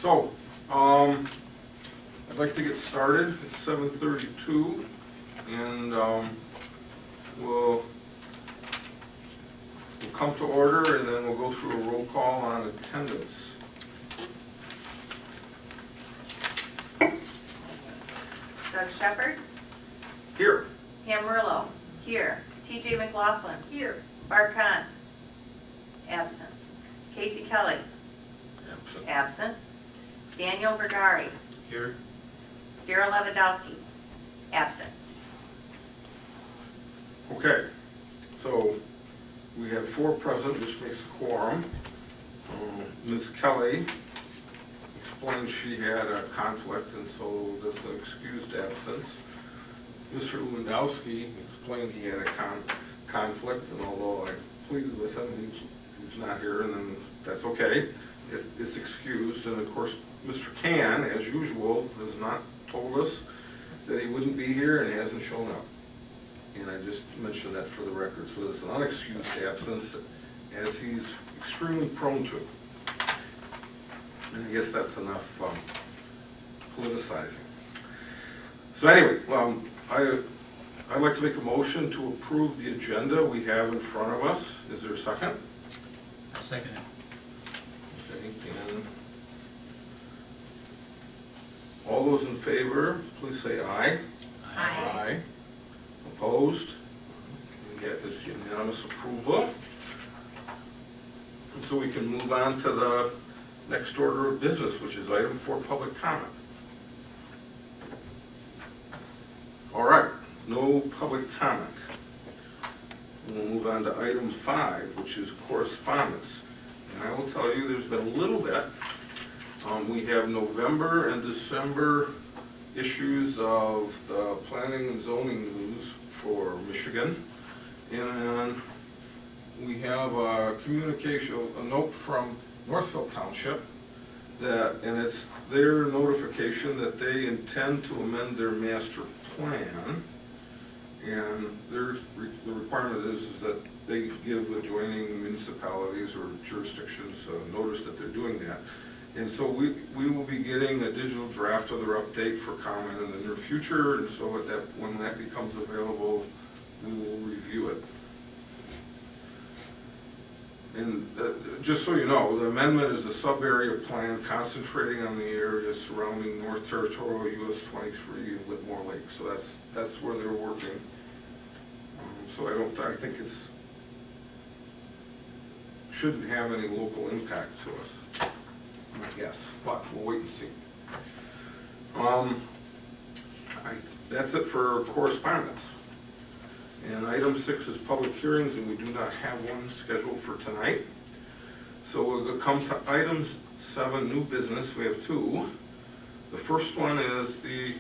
So, I'd like to get started. It's 7:32, and we'll come to order, and then we'll go through a roll call on attendance. Doug Shepherd. Here. Pam Murillo. Here. TJ McLaughlin. Here. Bart Kahn. Absent. Casey Kelly. Absent. Absent. Daniel Vergari. Here. Daryl Lewandowski. Absent. Okay, so we have 4 present, which makes a quorum. Ms. Kelly explained she had a conflict, and so that's an excused absence. Mr. Lewandowski explained he had a conflict, and although I pleaded with him, he's not here, and then that's okay. It's excused, and of course, Mr. Can, as usual, has not told us that he wouldn't be here and hasn't shown up. And I just mentioned that for the record. So it's an unexcused absence, as he's extremely prone to. And I guess that's enough politicizing. So anyway, I'd like to make a motion to approve the agenda we have in front of us. Is there a second? I'll second it. Okay, and all those in favor, please say aye. Aye. Opposed? We get this unanimous approval. And so we can move on to the next order of business, which is item 4, public comment. All right, no public comment. We'll move on to item 5, which is correspondence. And I will tell you, there's been a little bit. We have November and December issues of the planning and zoning news for Michigan. And we have a communication, a note from Northville Township that, and it's their notification that they intend to amend their master plan. And the requirement is that they give adjoining municipalities or jurisdictions notice that they're doing that. And so we will be getting a digital draft of their update for comment in the near future, and so when that becomes available, we will review it. And just so you know, the amendment is a sub-area plan concentrating on the area surrounding North Territorial US 23 and Whitmore Lake. So that's where they're working. So I think it's shouldn't have any local impact to us, I guess, but we'll wait and see. That's it for correspondence. And item 6 is public hearings, and we do not have one scheduled for tonight. So we'll come to items 7, new business. We have 2. The first one is the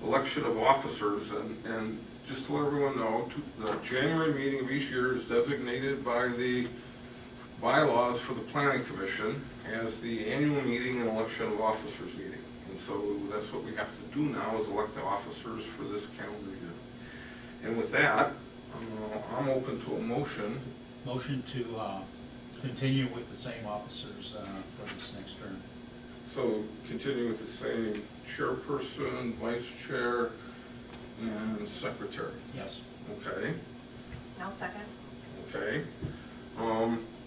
election of officers, and just to let everyone know, the January meeting of each year is designated by the bylaws for the Planning Commission as the annual meeting and election of officers meeting. And so that's what we have to do now, is elect the officers for this calendar year. And with that, I'm open to a motion. Motion to continue with the same officers for this next term. So continue with the same chairperson, vice chair, and secretary. Yes. Okay. No second. Okay.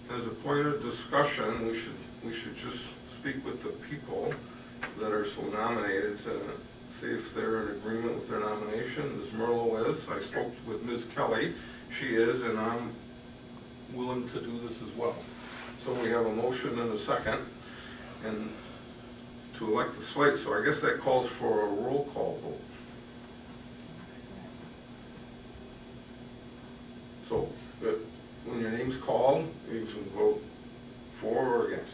As a point of discussion, we should just speak with the people that are so nominated to see if they're in agreement with their nomination. Ms. Merlo is. I spoke with Ms. Kelly. She is, and I'm willing to do this as well. So we have a motion and a second, and to elect the slate. So I guess that calls for a roll call vote. So when your name's called, you can vote for or against.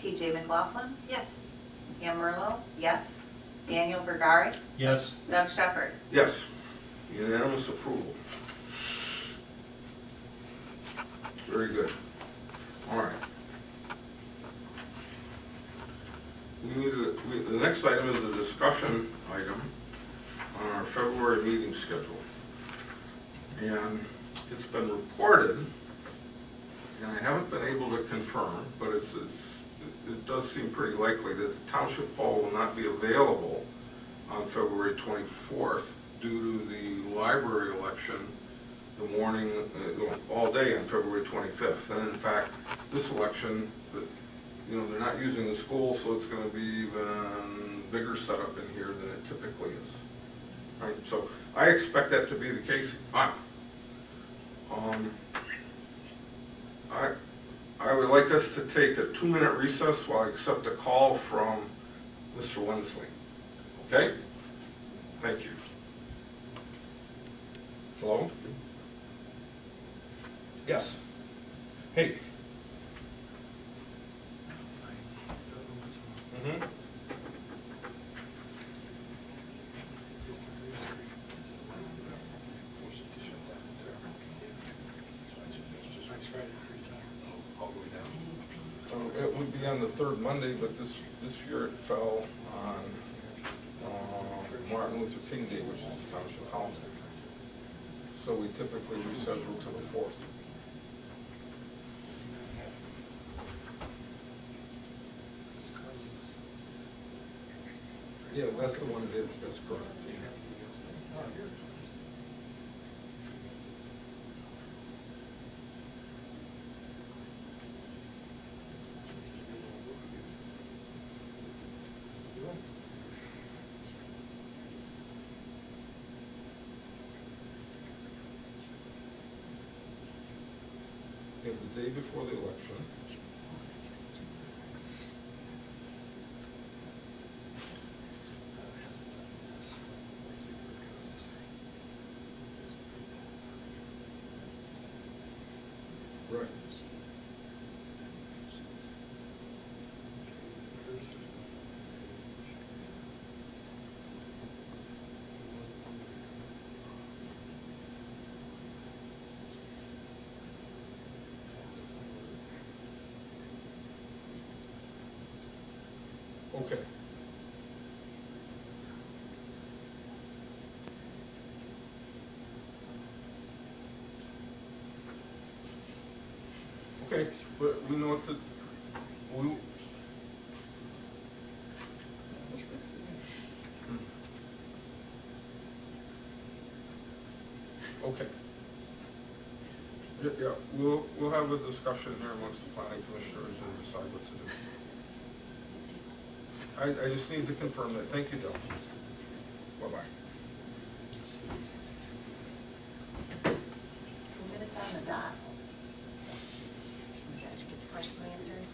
TJ McLaughlin. Yes. Pam Murillo. Yes. Daniel Vergari. Yes. Doug Shepherd. Yes. Unanimous approval. Very good. All right. The next item is a discussion item on our February meeting schedule. And it's been reported, and I haven't been able to confirm, but it does seem pretty likely that the township hall will not be available on February 24th due to the library election the morning, all day on February 25th. And in fact, this election, they're not using the school, so it's going to be even bigger setup in here than it typically is. Right? So I expect that to be the case. I would like us to take a 2-minute recess while I accept a call from Mr. Wensley. Okay? Thank you. Hello? Yes. Hey. Mm-hmm. It would be on the third Monday, but this year it fell on Martin Luther King Day, which is the township holiday. So we typically reschedule to the 4th. Yeah, that's the one it is, that's correct. Yeah, the day before the election. Right. Okay. Okay, but we know what to, okay. Yeah, we'll have a discussion here amongst the planning commissioners and decide what to do. I just need to confirm that. Thank you, Bill. Bye-bye. 2 minutes on the dot. Is that to get the question answered?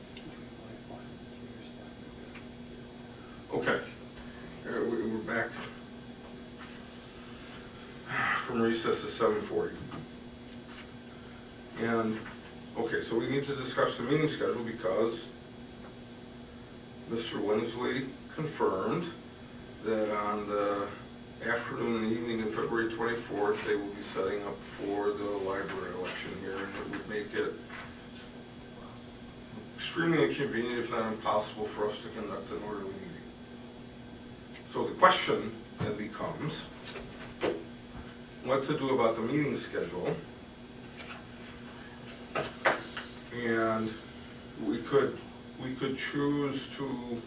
Okay, we're back from recess at 7:40. And, okay, so we need to discuss the meeting schedule because Mr. Wensley confirmed that on the afternoon and evening of February 24th, they will be setting up for the library election here, and it would make it extremely inconvenient, if not impossible, for us to conduct an orderly meeting. So the question then becomes what to do about the meeting schedule. And we could choose to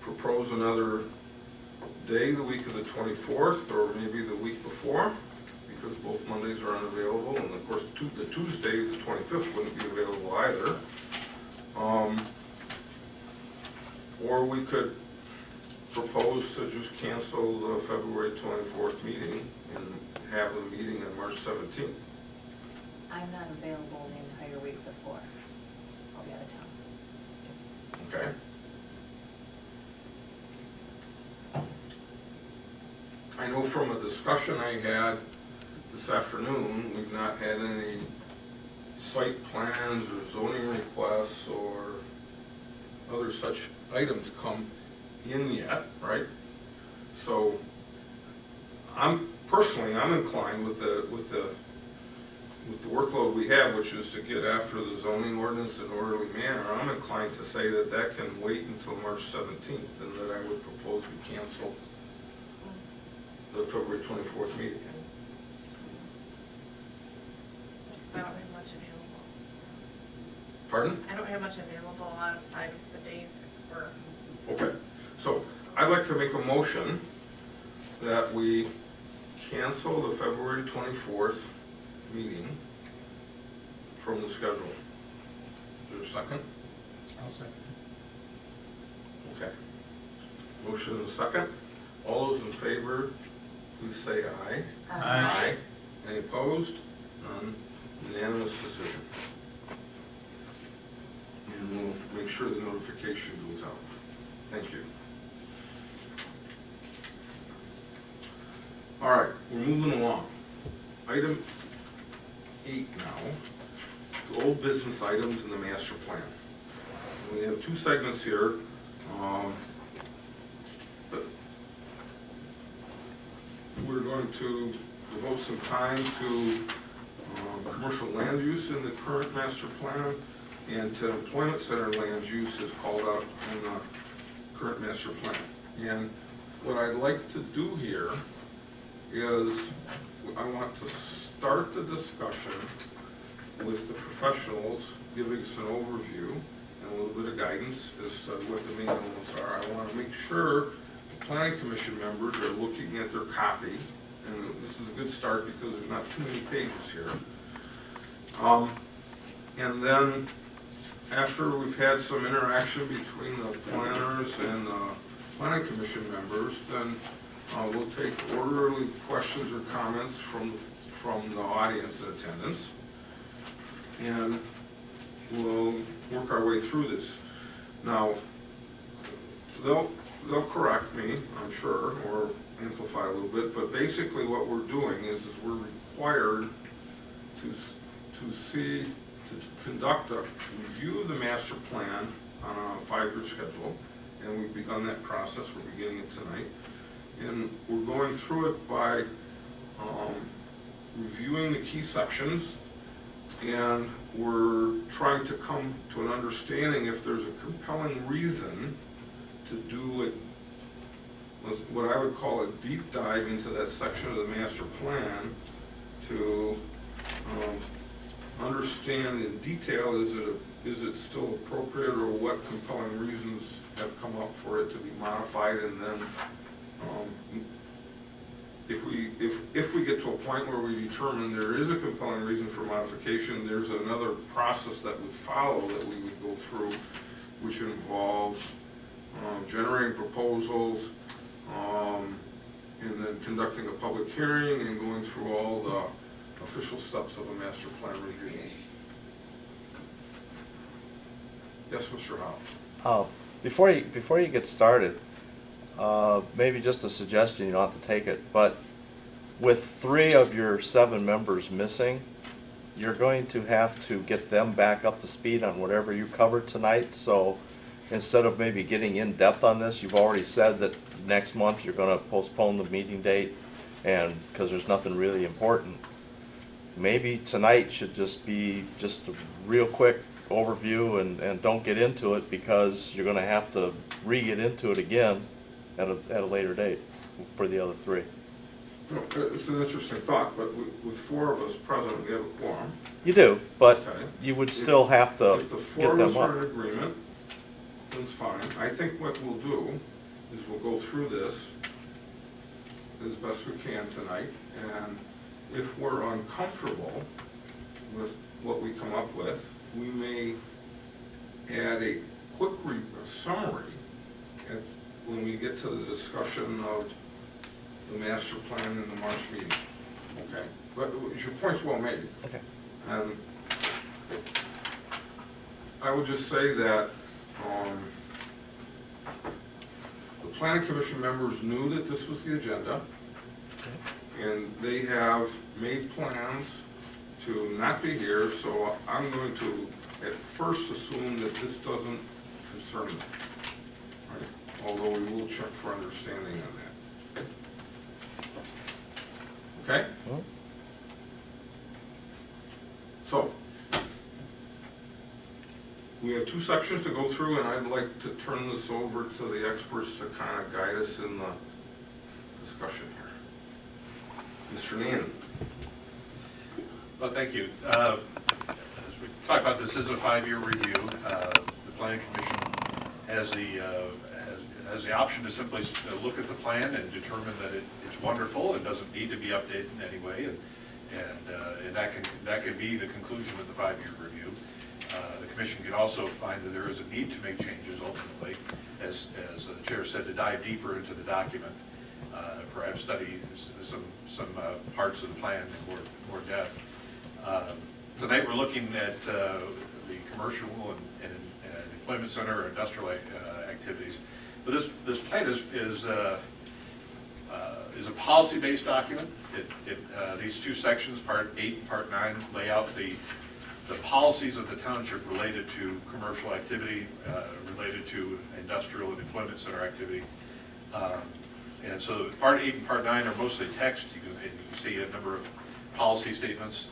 propose another day, the week of the 24th, or maybe the week before, because both Mondays are unavailable, and of course the Tuesday, the 25th, wouldn't be available either. Or we could propose to just cancel the February 24th meeting and have the meeting on March 17th. I'm not available the entire week before. I'll be out of town. Okay. I know from a discussion I had this afternoon, we've not had any site plans or zoning requests or other such items come in yet, right? So I'm inclined with the workload we have, which is to get after the zoning ordinance in an orderly manner. I'm inclined to say that can wait until March 17th, and that I would propose we cancel the February 24th meeting. I don't have much available. Pardon? I don't have much available outside of the days that we're. Okay, so I'd like to make a motion that we cancel the February 24th meeting from the schedule. Is there a second? I'll second. Okay. Motion and a second. All those in favor, please say aye. Aye. Any opposed? None. Unanimous decision. And we'll make sure the notification goes out. Thank you. All right, we're moving along. Item 8 now, the old business items in the master plan. We have 2 segments here. But we're going to devote some time to commercial land use in the current master plan, and to employment center land use is called out in the current master plan. And what I'd like to do here is I want to start the discussion with the professionals giving us an overview and a little bit of guidance as to what the main elements are. I want to make sure the planning commission members are looking at their copy, and this is a good start because there's not too many pages here. And then after we've had some interaction between the planners and the planning commission members, then we'll take orderly questions or comments from the audience in attendance, and we'll work our way through this. Now, they'll correct me, I'm sure, or amplify a little bit, but basically what we're doing is we're required to conduct a review of the master plan on a 5-year schedule, and we've begun that process. We're beginning it tonight. And we're going through it by reviewing the key sections, and we're trying to come to an understanding if there's a compelling reason to do it, what I would call a deep dive into that section of the master plan to understand in detail, is it still appropriate, or what compelling reasons have come up for it to be modified, and then if we get to a point where we determine there is a compelling reason for modification, there's another process that would follow that we would go through, which involves generating proposals, and then conducting a public hearing and going through all the official steps of a master plan review. Yes, Mr. Howe. Before you get started, maybe just a suggestion, you don't have to take it, but with 3 of your 7 members missing, you're going to have to get them back up to speed on whatever you covered tonight. So instead of maybe getting in depth on this, you've already said that next month you're going to postpone the meeting date, and because there's nothing really important. Maybe tonight should just be just a real quick overview, and don't get into it, because you're going to have to re-get into it again at a later date for the other 3. No, it's an interesting thought, but with 4 of us present, we have a quorum. You do, but Okay. you would still have to If the 4 get of them us are in up. agreement, then it's fine. I think what we'll do is we'll go through this as best we can tonight, and if we're uncomfortable with what we come up with, we may add a quick summary when we get to the discussion of the master plan in the March meeting. Okay, but your point's well made. Okay. And I would just say that the planning commission members knew that this was the agenda, and they have made plans to not be here, so I'm going to at first assume that this doesn't concern them, right? Although we will check for understanding on that. Okay? Well, So, we have 2 sections to go through, and I'd like to turn this over to the experts to kind of guide us in the discussion here. Mr. Nan. Well, thank you. As we talk about this as a 5-year review. The planning commission has the option to simply look at the plan and determine that it's wonderful and doesn't need to be updated in any way, and that can be the conclusion of the 5-year review. The commission can also find that there is a need to make changes ultimately, as the chair said, to dive deeper into the document, perhaps study some parts of the plan in more depth. Tonight we're looking at the commercial and employment center or industrial activities. But this plan is a policy-based document. These two sections, Part 8 and Part 9, lay out the policies of the township related to commercial activity, related to industrial and employment center activity. And so Part 8 and Part 9 are mostly text. You can see a number of policy statements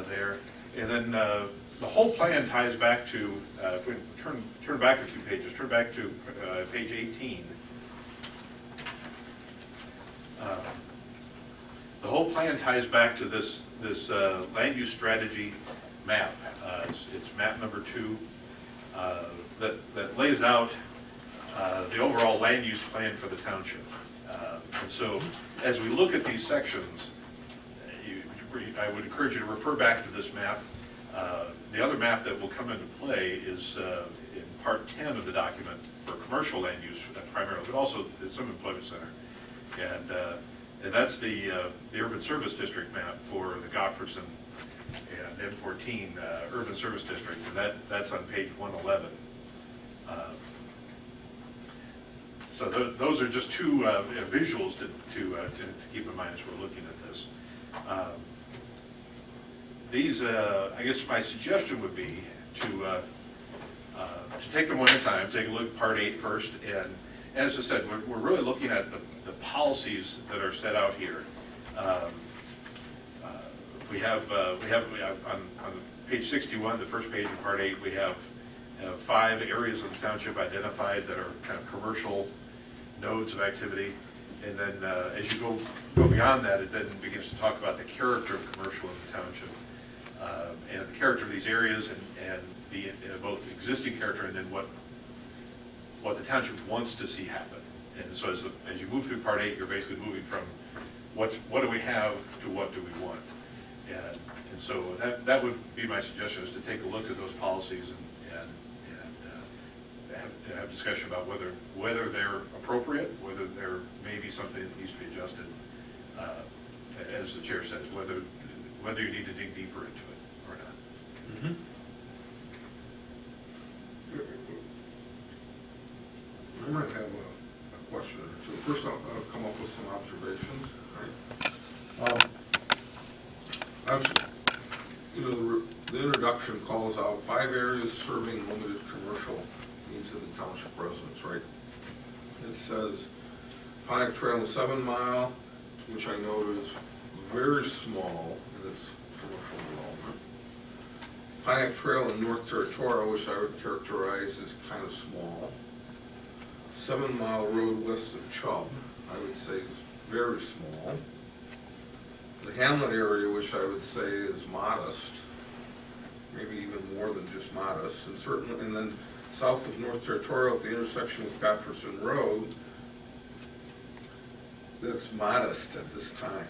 there. And then the whole plan ties back to, if we turn back a few pages, turn back to page 18. The whole plan ties back to this land use strategy map. It's map number 2 that lays out the overall land use plan for the township. And so as we look at these sections, I would encourage you to refer back to this map. The other map that will come into play is in Part 10 of the document for commercial land use primarily, but also some employment center. And that's the urban service district map for the Gottfriedson and M14 urban service district, and that's on page 111. So those are just two visuals to keep in mind as we're looking at this. These, I guess my suggestion would be to take them one at a time, take a look at Part 8 first, and as I said, we're really looking at the policies that are set out here. We have on page 61, the first page of Part 8, we have 5 areas of the township identified that are kind of commercial nodes of activity. And then as you go beyond that, it then begins to talk about the character of commercial in the township, and the character of these areas, and the both existing character and then what the township wants to see happen. And so as you move through Part 8, you're basically moving from what do we have to what do we want. And so that would be my suggestion, is to take a look at those policies and have discussion about whether they're appropriate, whether there may be something that needs to be adjusted, as the chair says, whether you need to dig deeper into it or not. Mm-hmm. I might have a question or two. First, I'll come up with some observations. Right? The introduction calls out 5 areas serving limited commercial needs of the township residents, right? It says Pontiac Trail 7 Mile, which I know is very small in its commercial development. Pontiac Trail in North Territorial, which I would characterize as kind of small. 7 Mile Road west of Chubb, I would say is very small. The Hamlet area, which I would say is modest, maybe even more than just modest, and then south of North Territorial at the intersection with Gottfriedson Road, that's modest at this time,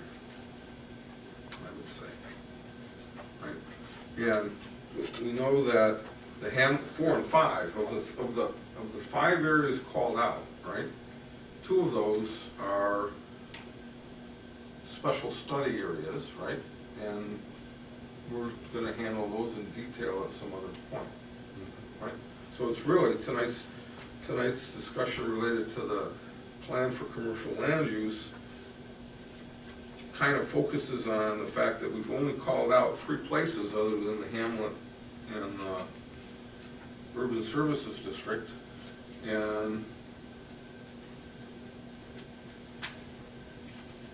I would say. Right? And we know that the 4 and 5 of the 5 areas called out, right? 2 of those are special study areas, right? And we're going to handle those in detail at some other point, right? So it's really tonight's discussion related to the plan for commercial land use kind of focuses on the fact that we've only called out 3 places other than the Hamlet and Urban Services District, and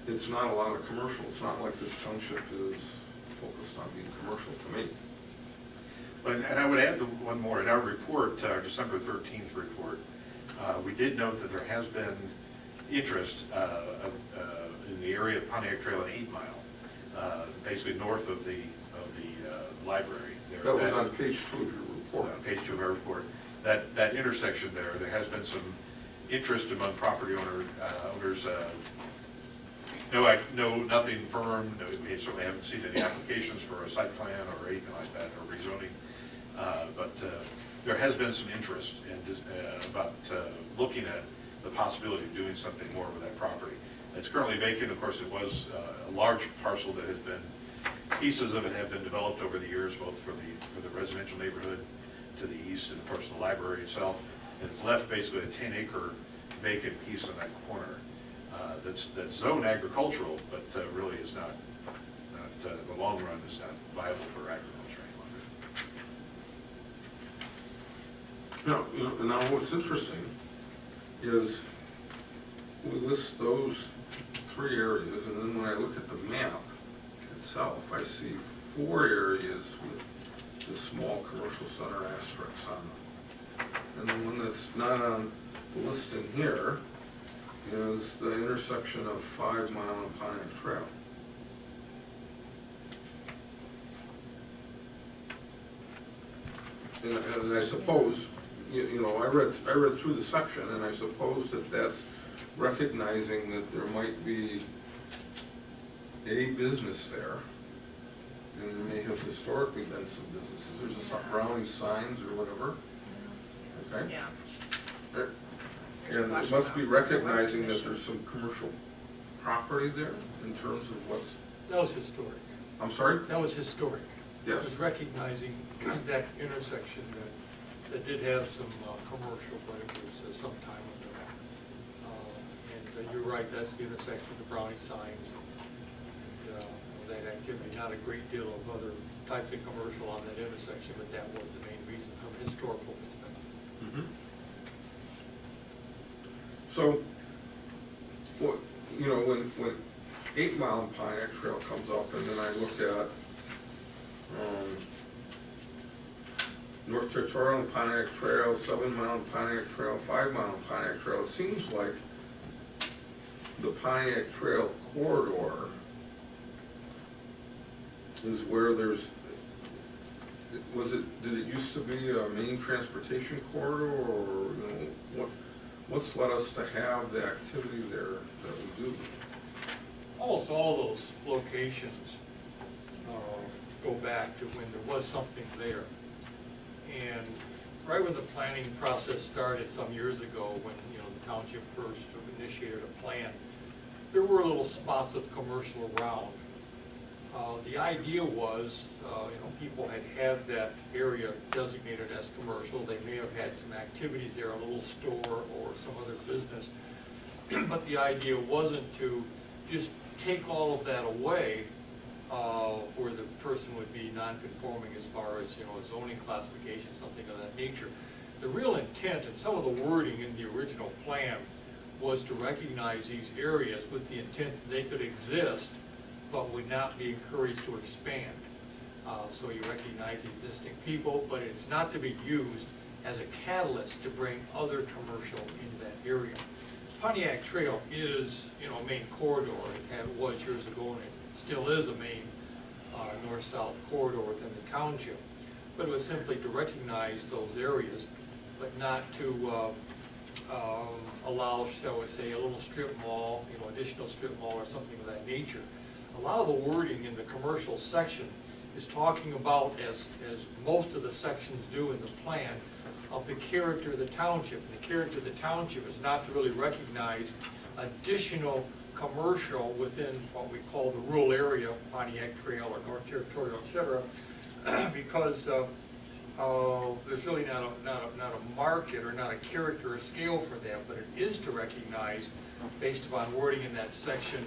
it's not a lot of commercial. It's not like this township is focused on being commercial to me. And I would add one more. In our report, our December 13th report, we did note that there has been interest in the area of Pontiac Trail and 8 Mile, basically north of the library there. there. That was on page 2 of your report. Page 2 of our report. That intersection there has been some interest among property owners. No, nothing firm. No, we certainly haven't seen any applications for a site plan or anything like that, or rezoning. But there has been some interest about looking at the possibility of doing something more with that property. It's currently vacant. Of course, it was a large parcel that has been, pieces of it have been developed over the years, both for the residential neighborhood to the east and of course the library itself. And it's left basically a 10-acre vacant piece in that corner that's zoned agricultural, but really is not the long run is not viable for agriculture any longer. Now what's interesting is we list those 3 areas, and then when I look at the map itself, I see 4 areas with the small commercial center asterisks on them. And the one that's not on the listing here is the intersection of 5 Mile and Pontiac Trail. And I suppose, I read through the section, and I suppose that that's recognizing that there might be a business there, and there may have historically been some businesses. There's some Brownie signs or whatever, okay? Yeah. And it must be recognizing that there's some commercial property there in terms of what's, That was historic. I'm sorry? That was historic. Yes. It was recognizing that intersection that did have some commercial, but it was some time ago. And you're right, that's the intersection with the Brownie signs. And, that activity, not a great deal of other types of commercial on that intersection, but that was the main reason from a historical perspective. Mm-hmm. So, what, when 8 Mile and Pontiac Trail comes up, and then I look at North Territorial and Pontiac Trail, 7 Mile and Pontiac Trail, 5 Mile and Pontiac Trail, it seems like the Pontiac Trail corridor is where there's, did it used to be a main transportation corridor, or, what's led us to have the activity there that we do? Almost all those locations go back to when there was something there. And right when the planning process started some years ago, when the township first initiated a plan, there were little spots of commercial around. The idea was, people had that area designated as commercial. They may have had some activities there, a little store or some other business. But the idea wasn't to just take all of that away, where the person would be non-conforming as far as, a zoning classification, something of that nature. The real intent and some of the wording in the original plan was to recognize these areas with the intent that they could exist, but would not be encouraged to expand. So you recognize existing people, but it's not to be used as a catalyst to bring other commercial into that area. Pontiac Trail is, a main corridor. It was years ago, and it still is a main north-south corridor within the township. But it was simply to recognize those areas, but not to allow, shall we say, a little strip mall, additional strip mall or something of that nature. A lot of the wording in the commercial section is talking about, as most of the sections do in the plan, of the character of the township. And the character of the township is not to really recognize additional commercial within what we call the rural area, Pontiac Trail or North Territorial, et cetera, because there's really not a market or not a character or scale for that, but it is to recognize, based upon wording in that section,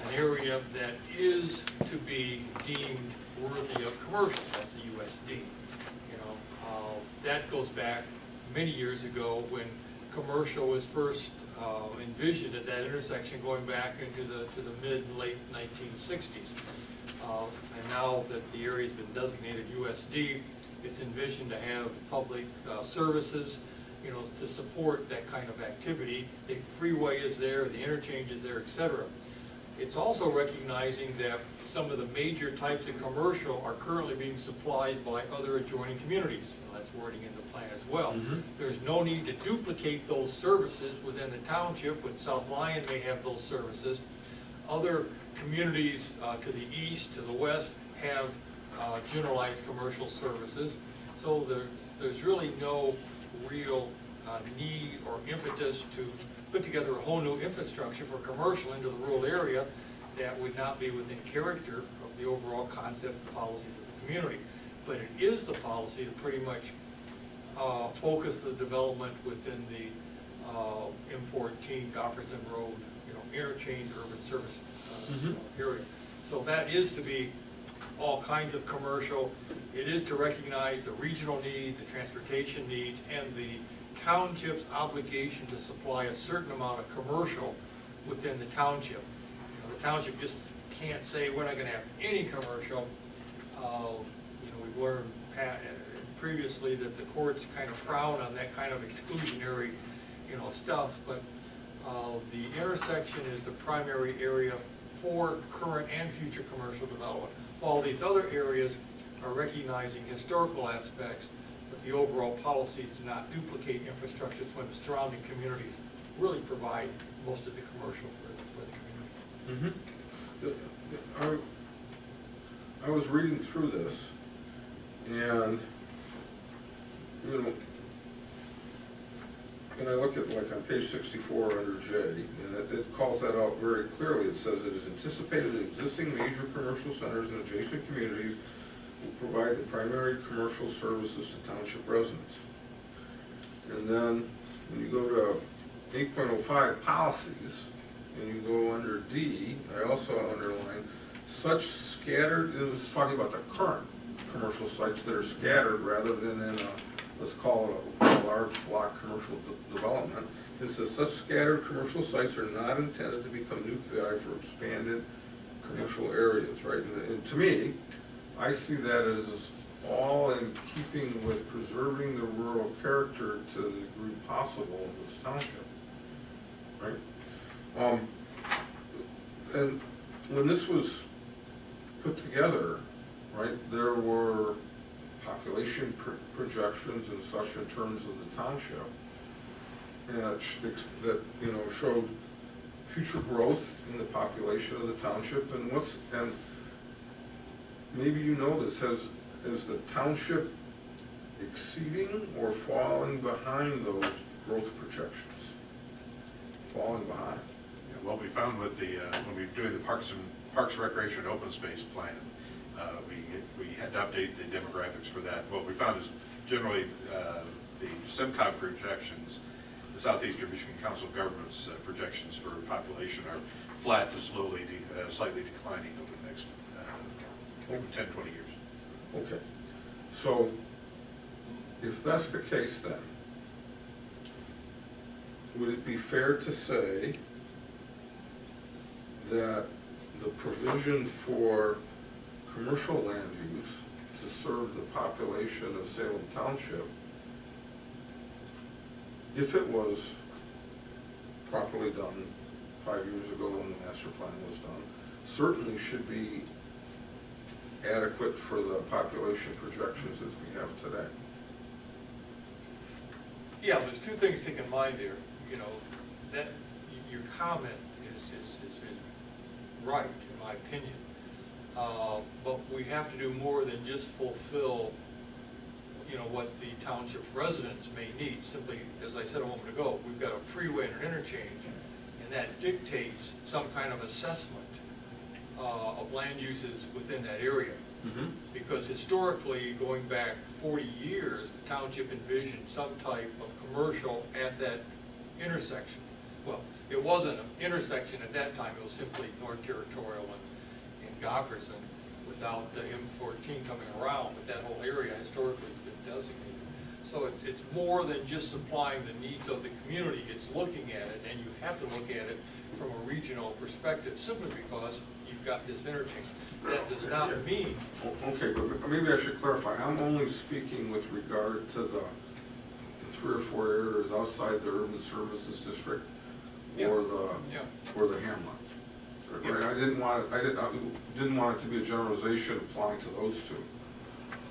an area that is to be deemed worthy of commercial. That's the USD. That goes back many years ago when commercial was first envisioned at that intersection, going back into the mid and late 1960s. And now that the area has been designated USD, it's envisioned to have public services, to support that kind of activity. The freeway is there, the interchange is there, et cetera. It's also recognizing that some of the major types of commercial are currently being supplied by other adjoining communities. That's wording in the plan as well. Mhm. There's no need to duplicate those services within the township, when South Lyon may have those services. Other communities to the east, to the west, have generalized commercial services. So there's really no real need or impetus to put together a whole new infrastructure for commercial into the rural area that would not be within character of the overall concept and policies of the community. But it is the policy to pretty much focus the development within the M14 Gofferson Road, interchange urban service area. So that is to be all kinds of commercial. It is to recognize the regional needs, the transportation needs, and the township's obligation to supply a certain amount of commercial within the township. The township just can't say, we're not gonna have any commercial. We've learned previously that the courts kind of frown on that kind of exclusionary, stuff, but the intersection is the primary area for current and future commercial development, while these other areas are recognizing historical aspects, but the overall policies do not duplicate infrastructures when the surrounding communities really provide most of the commercial for the community. I was reading through this, and, and I look at, like, on page 64 under J, and it calls that out very clearly. It says it is anticipated that existing major commercial centers in adjacent communities will provide the primary commercial services to township residents. And then, when you go to 8.05 policies, and you go under D, I also underline, such scattered, it was talking about the current commercial sites that are scattered rather than in a, let's call it a large block commercial development. It says such scattered commercial sites are not intended to become nuclei for expanded commercial areas, right? And to me, I see that as all in keeping with preserving the rural character to the degree possible of this township, right? And when this was put together, right, there were population projections and such in terms of the township, and that showed future growth in the population of the township, and maybe you know this, is the township exceeding or falling behind those growth projections? Falling behind. Yeah, what we found with the, when we were doing the Parks Recreation and Open Space Plan, we had to update the demographics for that. What we found is generally the SEMCOG projections, the Southeastern Michigan Council of Governments projections for population are flat to slightly declining over the next 10, 20 years. Okay, so if that's the case then, would it be fair to say that the provision for commercial land use to serve the population of Salem Township, if it was properly done 5 years ago when the master plan was done, certainly should be adequate for the population projections as we have today? Yeah, there's two things to keep in mind there. That your comment is right, in my opinion. But we have to do more than just fulfill, what the township residents may need. Simply, as I said a moment ago, we've got a freeway and an interchange, and that dictates some kind of assessment of land uses within that area. Mm-hmm. Because historically, going back 40 years, the township envisioned some type of commercial at that intersection. Well, it wasn't an intersection at that time, it was simply North Territorial and Gofferson without the M14 coming around, but that whole area historically has been designated. So it's more than just supplying the needs of the community, it's looking at it, and you have to look at it from a regional perspective, simply because you've got this interchange. That does not mean... Okay, but maybe I should clarify. I'm only speaking with regard to the 3 or 4 areas outside the urban services district or the hamlet. Right, I didn't want it to be a generalization applying to those two.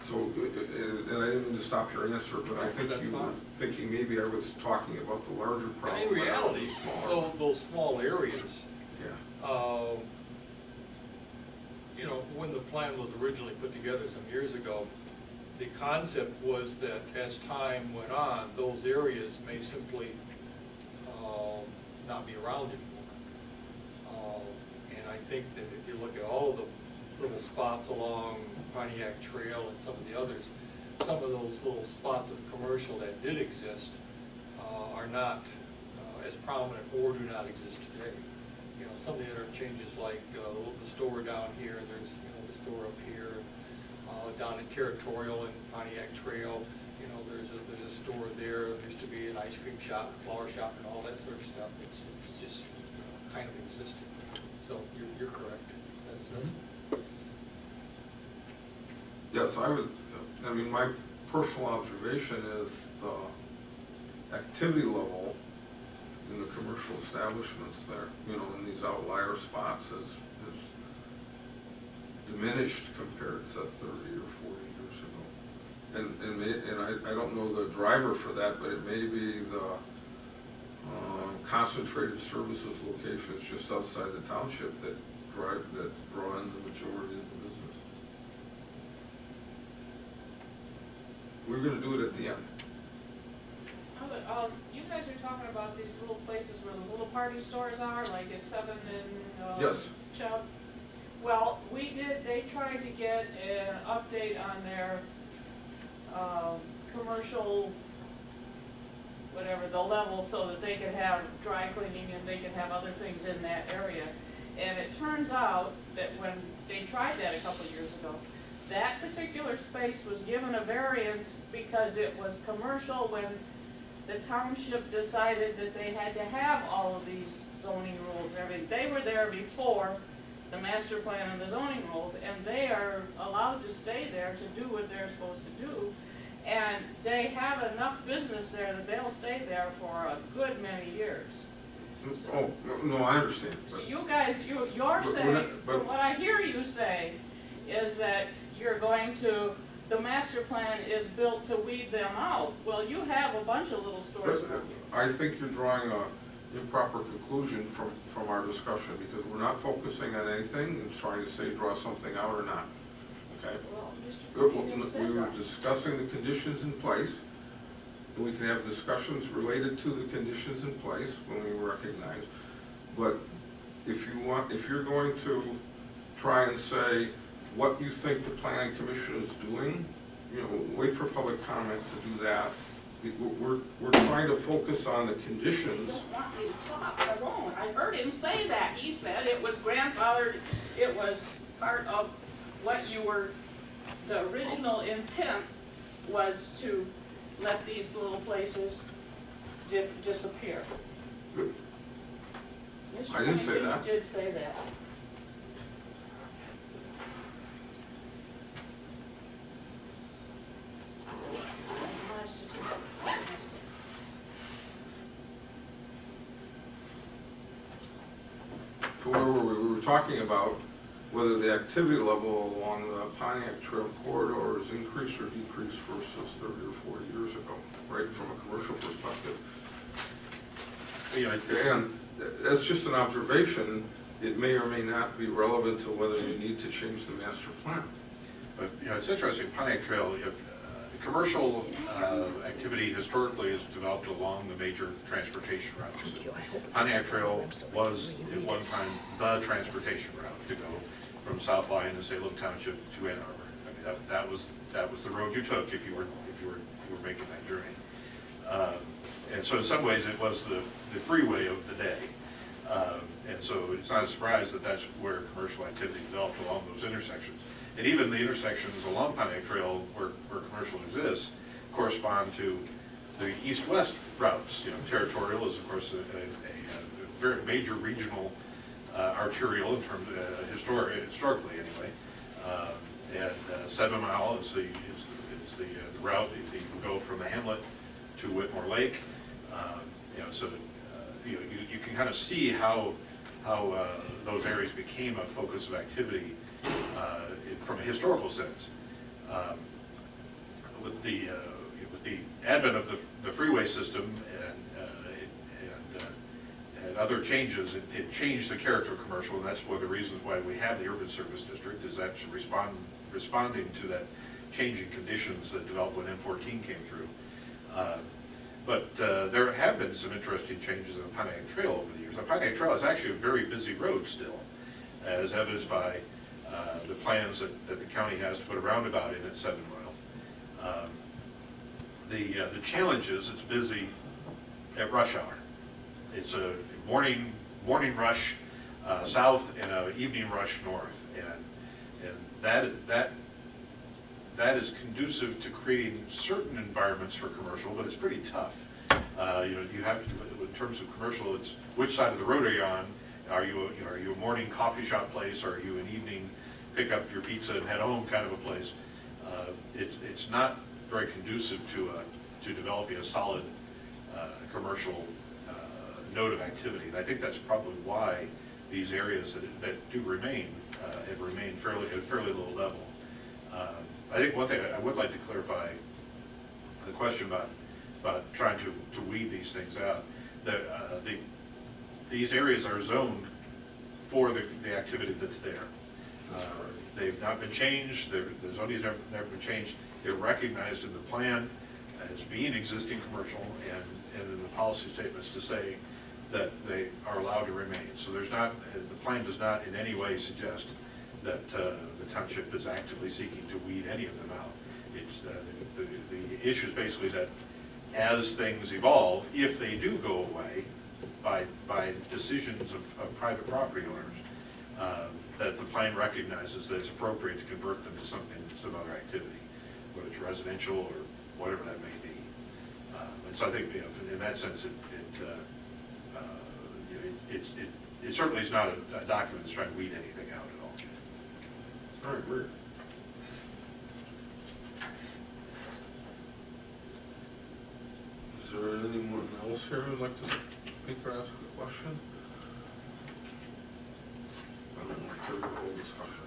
So, and I didn't mean to stop your answer, but I think That's you were fine. thinking maybe I was talking about the larger problem. In reality, smaller. those small areas, Yeah. you know, when the plan was originally put together some years ago, the concept was that as time went on, those areas may simply not be around anymore. And I think that if you look at all of the little spots along Pontiac Trail and some of the others, some of those little spots of commercial that did exist are not as prominent or do not exist today. You know, some of the other changes like the store down here, there's, you know, the store up here, down in Territorial and Pontiac Trail, you know, there's a store there, there used to be an ice cream shop, flower shop, and all that sort of stuff. It's just kind of existed. So you're correct. That's Yes, I mean, my personal observation is the activity level in the commercial establishments there, you know, in these outlier spots has diminished compared to 30 or 40 years ago. And I don't know the driver for that, but it may be the concentrated services locations just outside the township that draw in the majority of the business. We're going to do it at the end. You guys are talking about these little places where the little party stores are, like at 7 and Yes. Chubb. Well, they tried to get an update on their commercial, whatever, the level, so that they could have dry cleaning and they could have other things in that area. And it turns out that when they tried that a couple of years ago, that particular space was given a variance because it was commercial when the township decided that they had to have all of these zoning rules and everything. They were there before the master plan and the zoning rules, and they are allowed to stay there to do what they're supposed to do. And they have enough business there that they'll stay there for a good many years. Oh, no, I understand. So But you guys, you're But we're saying, not- but- from what I hear you say, is that you're going to, the master plan is built to weed them out. Well, you have a bunch of little stores around here. I think you're drawing an improper conclusion from our discussion, because we're not focusing on anything and trying to say draw something out or not, okay? Well, Mr. Green said We were that. discussing the conditions in place, and we can have discussions related to the conditions in place when we recognize. But if you're going to try and say what you think the planning commission is doing, you know, wait for public comment to do that. We're trying to focus on the You conditions. don't want me to talk, I won't. I heard him say that. He said it was grandfathered, it was part of what you were, the original intent was to let these little places disappear. Good. Mr. I didn't say Rankin that. did say that. To where were we? We were talking about whether the activity level along the Pontiac Trail corridor is increased or decreased versus 30 or 40 years ago, right, from a commercial perspective. You know, And that's just an observation. It may or may not be relevant to whether you need to change the master plan. But, you know, it's interesting, Pontiac Trail, commercial activity historically is developed along the major transportation routes. Pontiac Trail was at one time the transportation route to go from South Lyon to Salem Township to Ann Arbor. I mean, that was the road you took if you were making that journey. And so in some ways it was the freeway of the day. And so it's not a surprise that that's where commercial activity developed along those intersections. And even the intersections along Pontiac Trail where commercial exists correspond to the east-west routes. You know, Territorial is, of course, a very major regional arterial in terms of historically anyway. And 7 Mile is the route if you can go from the hamlet to Whitmore Lake. You know, so you can kind of see how those areas became a focus of activity from a historical sense. With the advent of the freeway system and other changes, it changed the character of commercial, and that's one of the reasons why we have the urban service district, is actually responding to that changing conditions that developed when M14 came through. But there have been some interesting changes in the Pontiac Trail over the years. The Pontiac Trail is actually a very busy road still, as evidenced by the plans that the county has to put a roundabout in at 7 Mile. The challenge is it's busy at rush hour. It's a morning rush south and an evening rush north, and that is conducive to creating certain environments for commercial, but it's pretty tough. You have to, in terms of commercial, it's which side of the road are you on? Are you a morning coffee shop place, or are you an evening pick up your pizza and head home kind of a place? It's not very conducive to developing a solid commercial node of activity. And I think that's probably why these areas that do remain have remained at a fairly low level. I think one thing I would like to clarify, the question about trying to weed these things out. These areas are zoned for the activity that's there. They've not been changed. The zoning has never been changed. They're recognized in the plan as being existing commercial, and in the policy statements to say that they are allowed to remain. So the plan does not in any way suggest that the township is actively seeking to weed any of them out. It's the issue is basically that as things evolve, if they do go away by decisions of private property owners, that the plan recognizes that it's appropriate to convert them to some other activity, whether it's residential or whatever that may be. And so I think, in that sense, it certainly is not a document that's trying to weed anything out at all. All right, great. Is there anyone else here who'd like to speak or ask a question? I don't want to carry the whole discussion.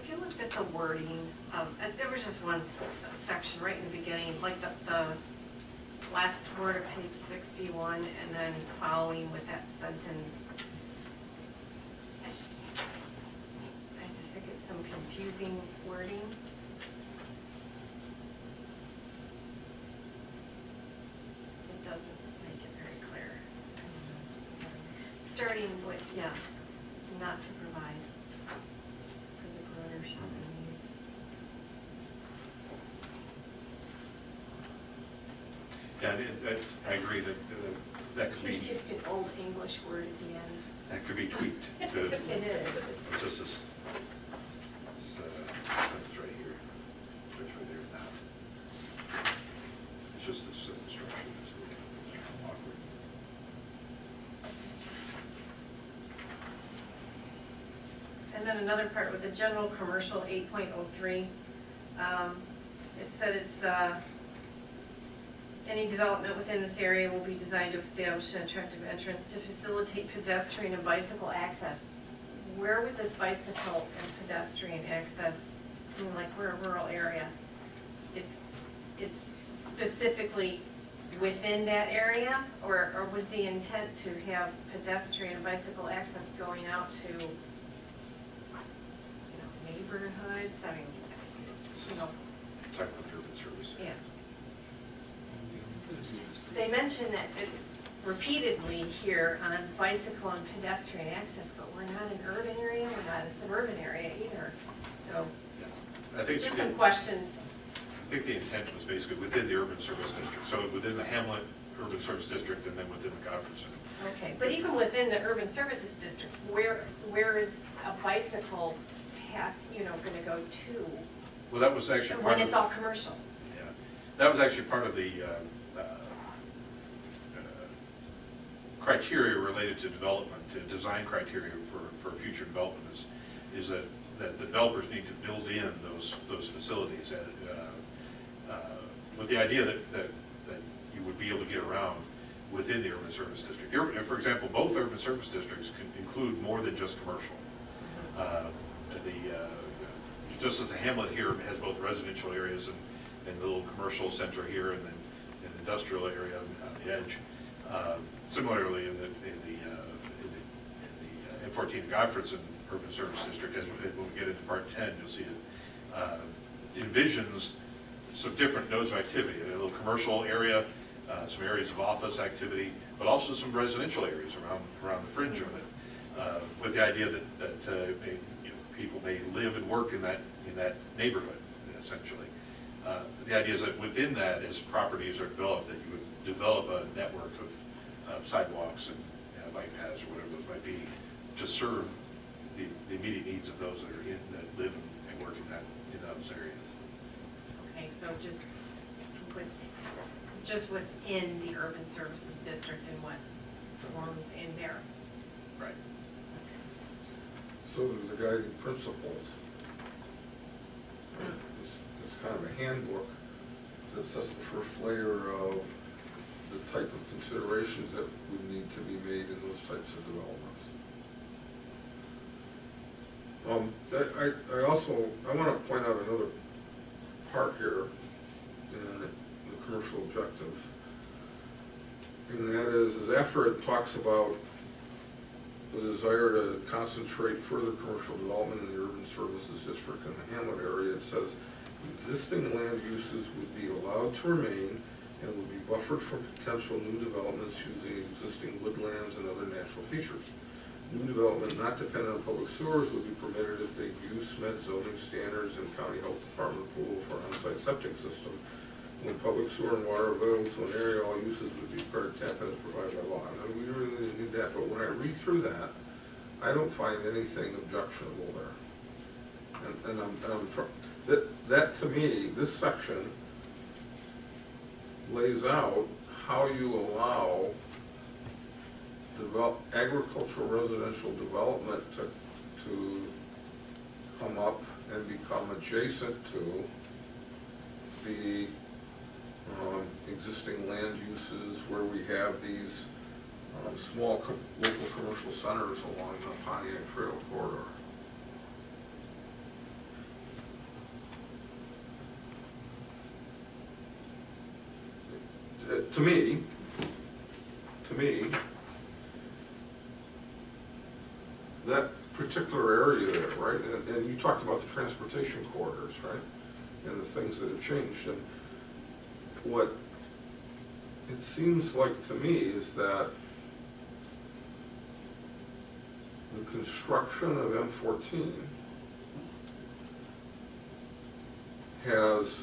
If you looked at the wording, there was just one section right in the beginning, like the last word of page 61, and then following with that sentence. I just think it's some confusing wording. It doesn't make it very clear. Starting with, not to provide for the grower shopping needs. Yeah, I agree that could be. Just an old English word at the end. That could be tweaked to. It is. It's just this sentence right here. It's right there now. It's just this instruction. It's a little awkward. And then another part with the general commercial 8.03, it said it's, any development within this area will be designed to establish an attractive entrance to facilitate pedestrian and bicycle access. Where would this bicycle and pedestrian access, I mean, like we're a rural area, it's specifically within that area? Or was the intent to have pedestrian and bicycle access going out to neighborhoods? I mean, Talking about urban service. yeah. They mention that repeatedly here on bicycle and pedestrian access, but we're not an urban area, we're not a suburban area either. So, Yeah. I think just some questions. I think the intent was basically within the urban service district, so within the Hamlet urban service district and then within the Godfrey Center. Okay, but even within the urban services district, where is a bicycle path, gonna go to? Well, that was actually part of. When it's all commercial? Yeah, that was actually part of the criteria related to development, design criteria for future development is that the developers need to build in those facilities with the idea that you would be able to get around within the urban service district. For example, both urban service districts can include more than just commercial. Just as the hamlet here has both residential areas and the little commercial center here and then an industrial area on the edge. Similarly, in the M14 Godfredson Urban Service District, when we get into Part 10, you'll see it envisions some different nodes of activity. A little commercial area, some areas of office activity, but also some residential areas around the fringe of it, with the idea that people may live and work in that neighborhood, essentially. The idea is that within that, as properties are developed, that you would develop a network of sidewalks and bike paths or whatever those might be to serve the immediate needs of those that live and work in those areas. Okay, so just within the urban services district and what forms in there. Right. So there's the guiding principles. It's kind of a handbook that sets the first layer of the type of considerations that would need to be made in those types of developments. I want to point out another part here in the commercial objectives. And that is after it talks about the desire to concentrate further commercial development in the urban services district and the hamlet area, it says existing land uses would be allowed to remain and would be buffered from potential new developments using existing woodlands and other natural features. New development not dependent on public sewers would be permitted if the use met zoning standards and county health department approval for on-site septic system. When public sewer and water available to an area, all uses would be required to tap in as provided by law. Now, we really didn't need that, but when I read through that, I don't find anything objectionable there. And that to me, this section lays out how you allow agricultural residential development to come up and become adjacent to the existing land uses where we have these small local commercial centers along the Pontiac Trail corridor. To me, that particular area there, right, and you talked about the transportation corridors, right, and the things that have changed, and what it seems like to me is that the construction of M14 has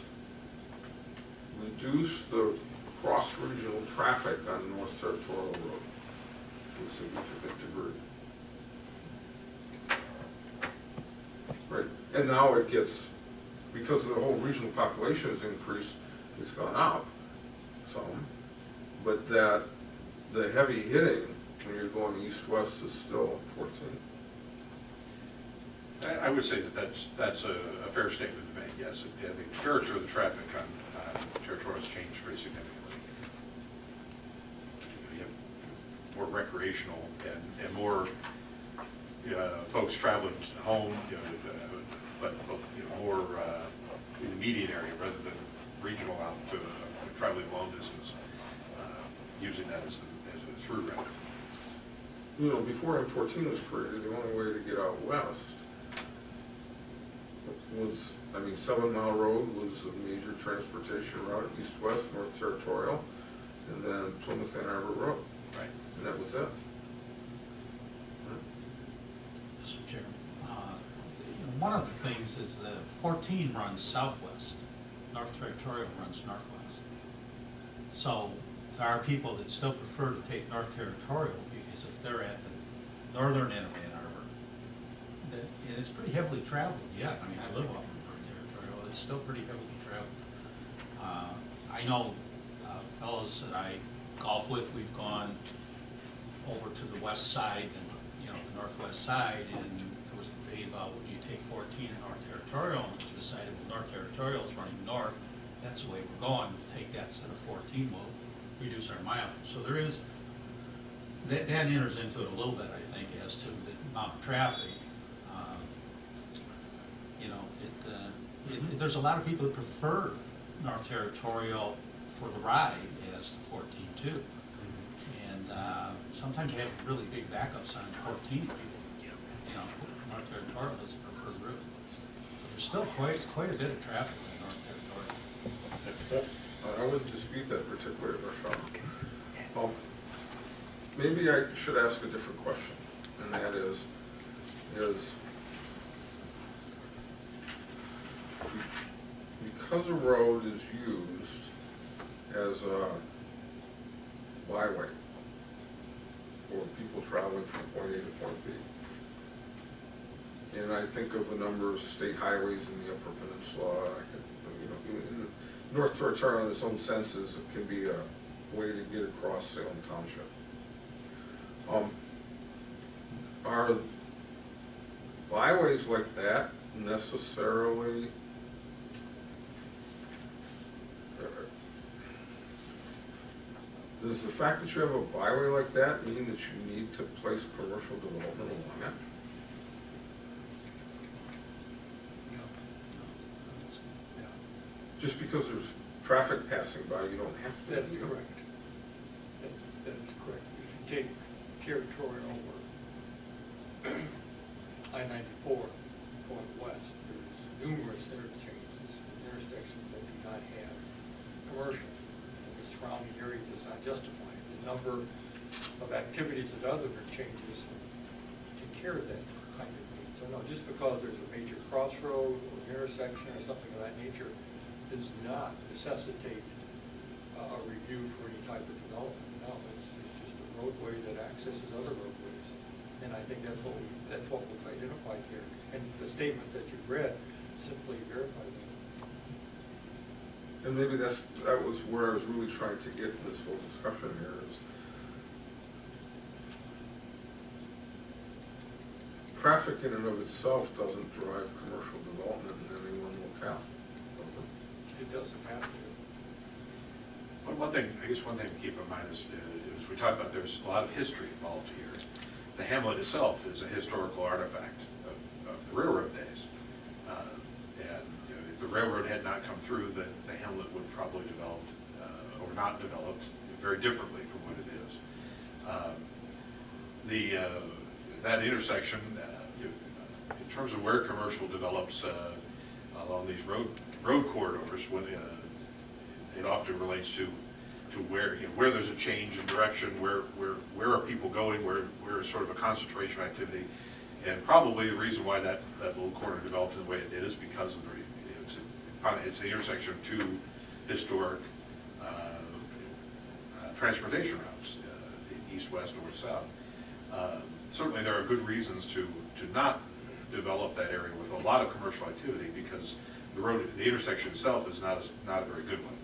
reduced the cross-regional traffic on North Territorial Road to a significant degree. Right, and now it gets, because the whole regional population has increased, it's gone up some, but that the heavy hitting when you're going east-west is still 14. I would say that's a fair statement to make, yes. The character of the traffic on Territorial has changed pretty significantly. You have more recreational and more folks traveling home, but more in the median area rather than regional out to traveling long distance, using that as a through route. Before M14 was created, the only way to get out west was, 7 Mile Road was a major transportation route, east-west, North Territorial, and then Plymouth Ann Arbor Road. Right. And that was it. Mr. Chairman, one of the things is that 14 runs southwest, North Territorial runs northwest. So there are people that still prefer to take North Territorial because if they're at the northern end of Ann Arbor, and it's pretty heavily traveled yet. I live off of North Territorial. It's still pretty heavily traveled. I know fellows that I golf with, we've gone over to the west side and the northwest side, and there was a debate about would you take 14 in North Territorial, and we decided well, North Territorial is running north. That's the way we're going. We'll take that instead of 14. We'll reduce our mileage. So there is, that enters into it a little bit, I think, as to the amount of traffic. You know, there's a lot of people that prefer North Territorial for the ride as to 14 too. And sometimes you have really big backups on 14 people. You know, North Territorial is a preferred route. So there's still quite a bit of traffic in North Territorial. I wouldn't dispute that particularly, Rochelle. Maybe I should ask a different question, and that is because a road is used as a byway for people traveling from point A to point B, and I think of a number of state highways in the Upper Peninsula, in North Territorial in its own senses, it can be a way to get across Salem Township. Are byways like that necessarily does the fact that you have a byway like that mean that you need to place commercial development along it? Just because there's traffic passing by, you don't have to. That's correct. That's correct. If you take Territorial over I-94 going west, there's numerous intersections that do not have commercial. And the surrounding area does not justify it. The number of activities that other changes take care of that kind of need. So no, just because there's a major crossroad or intersection or something of that nature does not necessitate a review for any type of development. No, it's just a roadway that accesses other roadways. And I think that's what we've identified here. And the statements that you've read simply verify that. And maybe that was where I was really trying to get this whole discussion here is traffic in and of itself doesn't drive commercial development in any one locale, does it? It doesn't have to. One thing to keep in mind is we talk about there's a lot of history involved here. The hamlet itself is a historical artifact of the railroad days. And if the railroad had not come through, the hamlet would probably developed or not developed very differently from what it is. That intersection, in terms of where commercial develops along these road corridors, when it often relates to where there's a change in direction, where are people going, where is sort of a concentration activity, and probably the reason why that little corner developed in the way it did is because of it's the intersection of two historic transportation routes, east-west, north-south. Certainly there are good reasons to not develop that area with a lot of commercial activity because the intersection itself is not a very good one.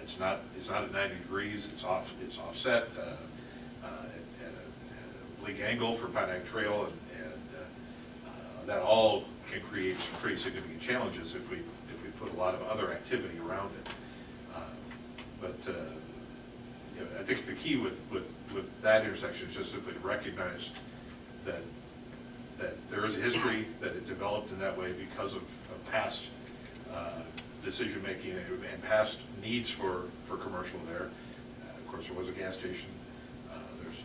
It's not at 90 degrees. It's offset at a oblique angle for Pine Trail, and that all can create some pretty significant challenges if we put a lot of other activity around it. I think the key with that intersection is just simply to recognize that there is a history that it developed in that way because of past decision-making and past needs for commercial there. Of course, there was a gas station. There's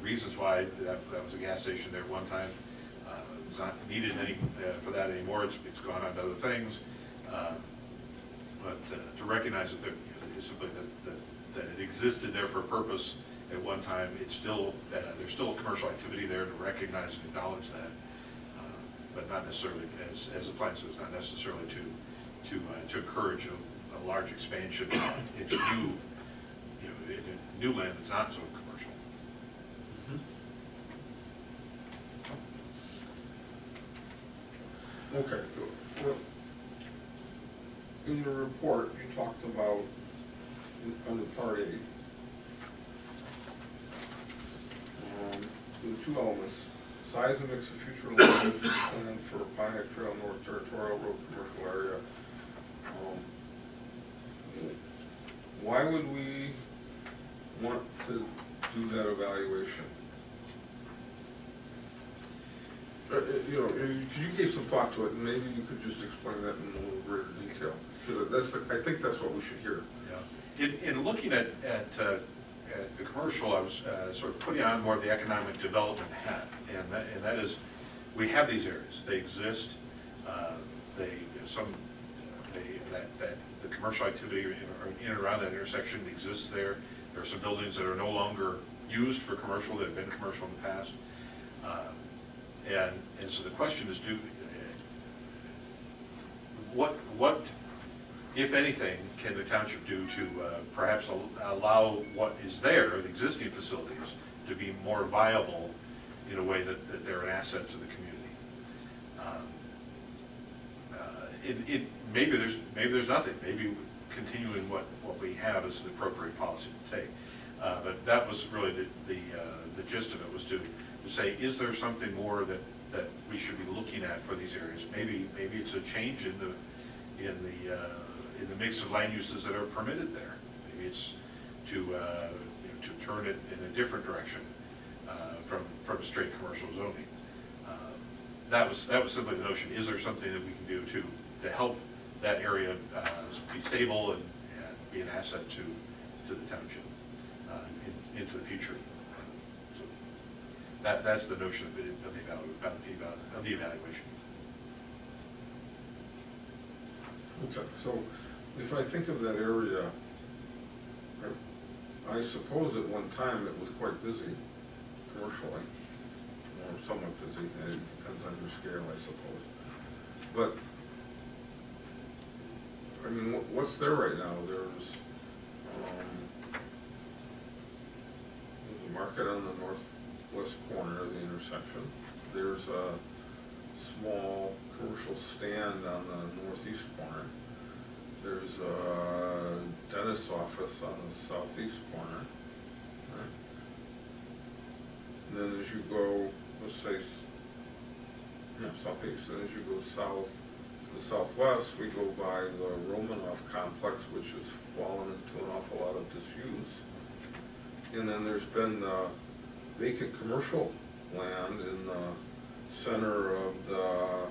reasons why that was a gas station there at one time. It's not needed for that anymore. It's gone on to other things. But to recognize that simply that it existed there for a purpose at one time, there's still commercial activity there, to recognize and acknowledge that, but not necessarily, as the plan says, not necessarily to encourage a large expansion into new land that's not so commercial. Okay, good. Well, in the report, you talked about, under Part A, the two elements, size and mix of future land use plan for Pine Neck Trail North Territorial Road commercial area. Why would we want to do that evaluation? You know, because you gave some thought to it, and maybe you could just explain that in a little greater detail. Because I think that's what we should hear. Yeah. In looking at the commercial, I was sort of putting on more of the economic development hat, and that is, we have these areas, they exist, that the commercial activity in and around that intersection exists there. There are some buildings that are no longer used for commercial, that have been commercial in the past. And so the question is, what, if anything, can the township do to perhaps allow what is there, the existing facilities, to be more viable in a way that they're an asset to the community? Maybe there's nothing. Maybe continuing what we have is the appropriate policy to take. But that was really the gist of it, was to say, is there something more that we should be looking at for these areas? Maybe it's a change in the mix of land uses that are permitted there. Maybe it's to turn it in a different direction from a straight commercial zoning. That was simply the notion. Is there something that we can do to help that area be stable and be an asset to the township into the future? So that's the notion of the evaluation. Okay, so if I think of that area, I suppose at one time it was quite busy commercially, or somewhat busy, and it depends on your scale, I suppose. But, I mean, what's there right now? There's a market on the northwest corner of the intersection. There's a small commercial stand on the northeast corner. There's a dentist's office on the southeast corner. Right? And then as you go, let's say, southeast, and as you go south to the southwest, we go by the Romanoff complex, which has fallen into an awful lot of disuse. And then there's been vacant commercial land in the center of the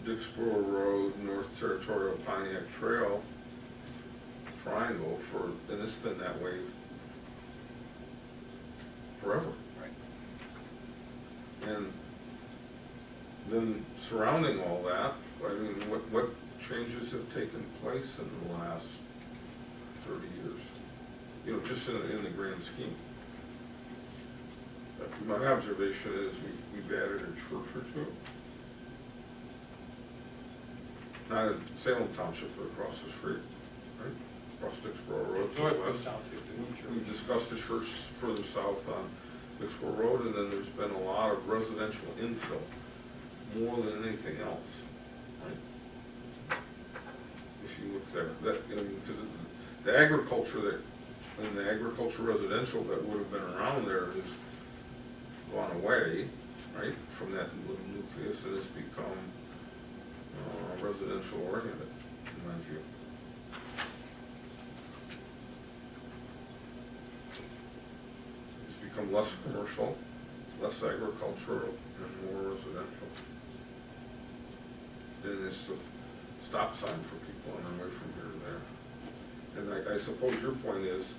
Dixboro Road, North Territorial Pontiac Trail triangle and it's been that way forever. Right. And then surrounding all that, I mean, what changes have taken place in the last 30 years? You know, just in the grand scheme. My observation is we've added a church or two. Not in Salem Township, but across the street, right? Across Dixboro Road. Northwest Township. We've discussed a church further south on Dixboro Road, and then there's been a lot of residential infill, more than anything else, right? If you look there, because the agriculture and the agriculture residential that would have been around there has gone away, right, from that little nucleus, and has become residential oriented, in my view. It's become less commercial, less agricultural, and more residential. And it's a stop sign for people on their way from here to there. And I suppose your point is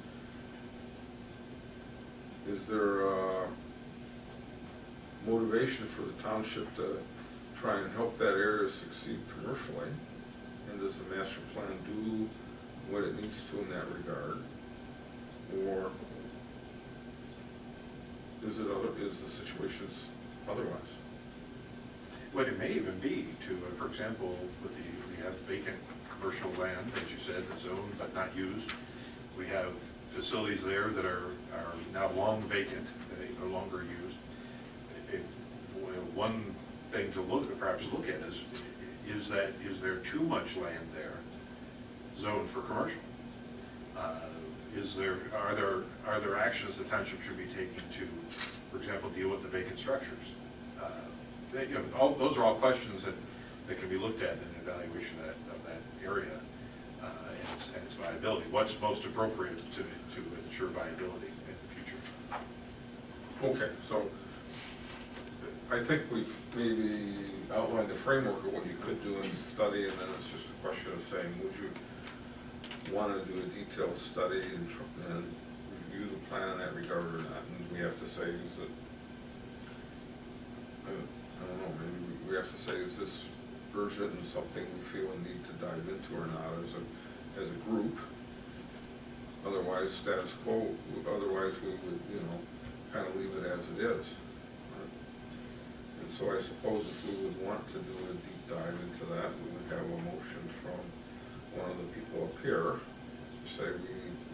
there motivation for the township to try and help that area succeed commercially? And does the master plan do what it needs to in that regard? Or is the situations otherwise? What it may even be to, for example, we have vacant commercial land, as you said, that's owned but not used. We have facilities there that are now long vacant, they no longer used. One thing to perhaps look at is there too much land there zoned for commercial? Are there actions the township should be taking to, for example, deal with the vacant structures? Those are all questions that can be looked at in an evaluation of that area and its viability. What's most appropriate to ensure viability in the future. Okay, so I think we've maybe outlined the framework of what you could do in the study, and then it's just a question of saying, would you want to do a detailed study and review the plan in that regard or not? And we have to say, is it, I don't know, maybe we have to say, is this urgent and something we feel a need to dive into or not as a group? Otherwise, status quo, otherwise we would, you know, kind of leave it as it is. And so I suppose if we would want to do a deep dive into that, we would have a motion from one of the people up here to say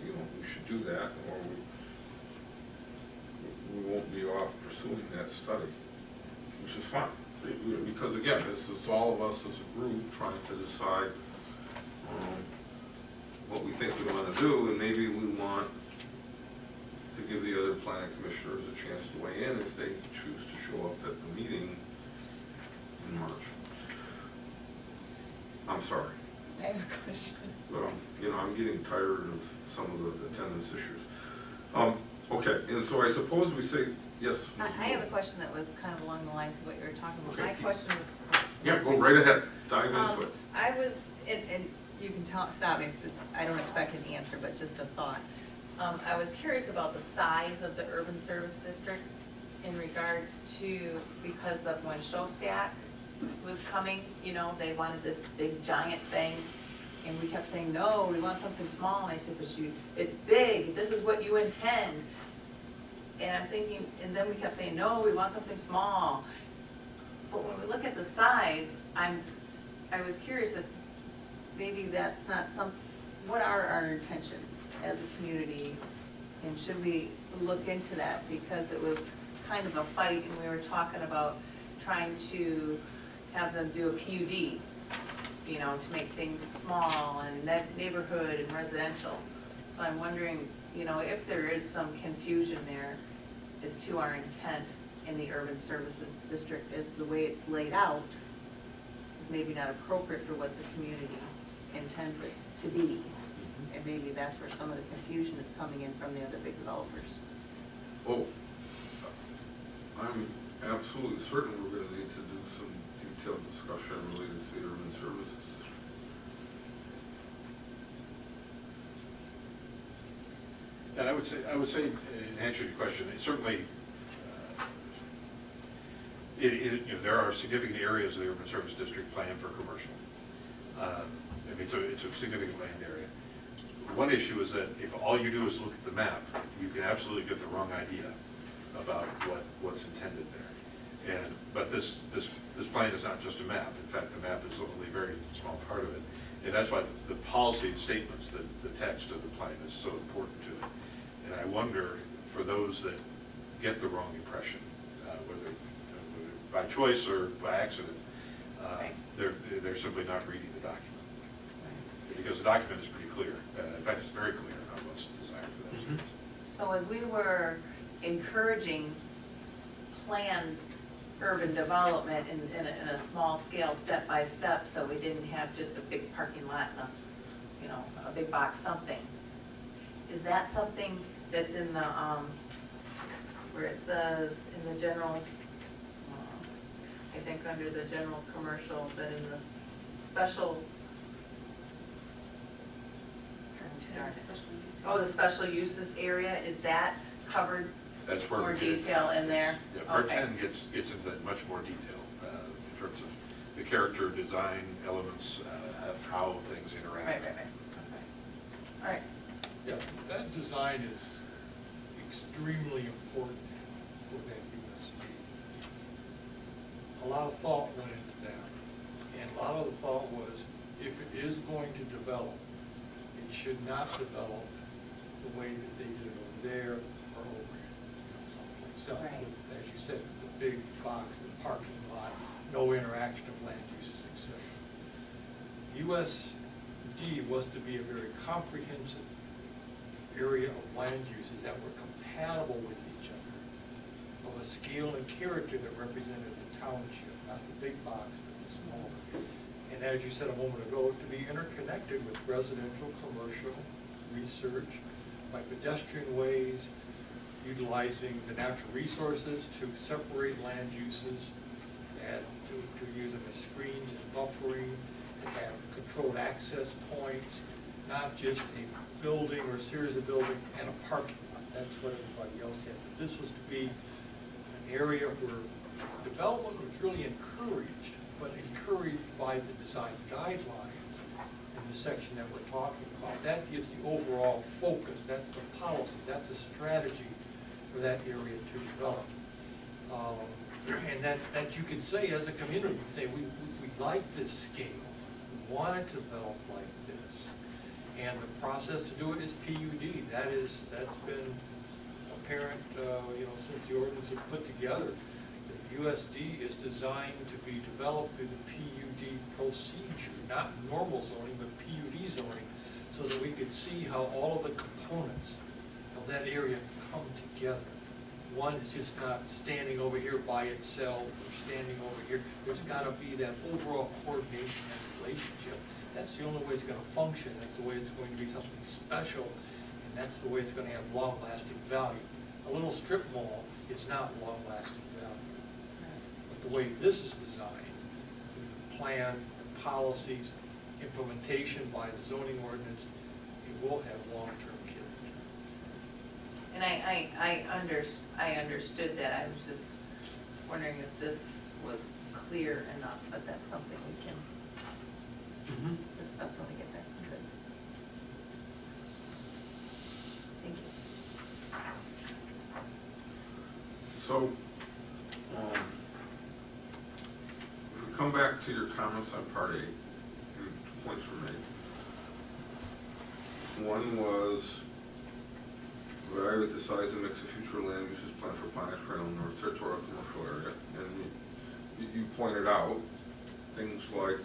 we should do that, or we won't be off pursuing that study, which is fine. Because again, this is all of us as a group trying to decide what we think we want to do, and maybe we want to give the other planning commissioners a chance to weigh in if they choose to show up at the meeting in March. I'm sorry. I have a question. Well, I'm getting tired of some of the attendance issues. Okay, and so I suppose we say, yes? I have a question that was kind of along the lines of what you were talking about. Okay. My question. Yeah, go right ahead, dive into it. I was, and you can stop me if this, I don't expect an answer, but just a thought. I was curious about the size of the urban service district in regards to, because of when Showstat was coming, they wanted this big giant thing, and we kept saying, no, we want something small, and I said, but it's big, this is what you intend. And I'm thinking, and then we kept saying, no, we want something small. But when we look at the size, I was curious if maybe that's not what are our intentions as a community? And should we look into that? Because it was kind of a fight, and we were talking about trying to have them do a PUD, to make things small and neighborhood and residential. So I'm wondering, if there is some confusion there as to our intent in the urban services district, as the way it's laid out is maybe not appropriate for what the community intends it to be. And maybe that's where some of the confusion is coming in from the other big developers. Oh, I'm absolutely certain we're going to need to do some detailed discussion related to the urban services district. And I would say, in answer to your question, it certainly, there are significant areas of the urban service district planned for commercial. It's a significant land area. One issue is that if all you do is look at the map, you can absolutely get the wrong idea about what's intended there. But this plan is not just a map. In fact, the map is only a very small part of it. And that's why the policy statements, the text of the plan is so important to it. And I wonder, for those that get the wrong impression, whether by choice or by accident, they're simply not reading the document. Because the document is pretty clear. In fact, it's very clear on what's desired for those areas. So as we were encouraging planned urban development in a small scale, step by step, so we didn't have just a big parking lot and a big box something. Is that something that's in the, where it says in the general, I think under the general commercial, but in the special, the special uses area, is that covered? That's where more we get detail in there? Yeah, Part Okay. 10 gets into much more detail in terms of the character, design elements, how things interact. Right. Okay. All right. Yeah, that design is extremely important for that USD. A lot of thought went into that, and a lot of the thought was, if it is going to develop, it should not develop the way that they did it over there or over someplace else. Right. With, as you said, the big box, the parking lot, no interaction of land uses, etc. USD was to be a very comprehensive area of land uses that were compatible with each other, of a scale and character that represented the township, not the big box, but the small. And as you said a moment ago, to be interconnected with residential, commercial, research, by pedestrian ways, utilizing the natural resources to separate land uses, and to use them as screens and buffering, to have controlled access points, not just a building or a series of buildings and a parking lot. That's what everybody else had. But this was to be an area where development was really encouraged, but encouraged by the design guidelines in the section that we're talking about. That gives the overall focus. That's the policies. That's the strategy for that area to develop. And that you can say as a community, say, we like this scale. We want it to develop like this. And the process to do it is PUD. That's been apparent, since the ordinance was put together. The USD is designed to be developed through the PUD procedure, not normal zoning, but PUD zoning, so that we could see how all of the components of that area come together. One is just not standing over here by itself or standing over here. There's got to be that overall coordination and relationship. That's the only way it's going to function. That's the way it's going to be something special, and that's the way it's going to have long-lasting value. A little strip mall is not long-lasting value. But the way this is designed, through the plan, the policies, implementation by the zoning ordinance, it will have long-term character. And I understood that. I was just wondering if this was clear enough, but that's something we can discuss when we get there. Good. Thank you. So, if we come back to your comments on Part 8, 2 points were made. One was evaluate the size and mix of future land uses planned for Pontiac Trail in North Territorial Commercial Area. And you pointed out things like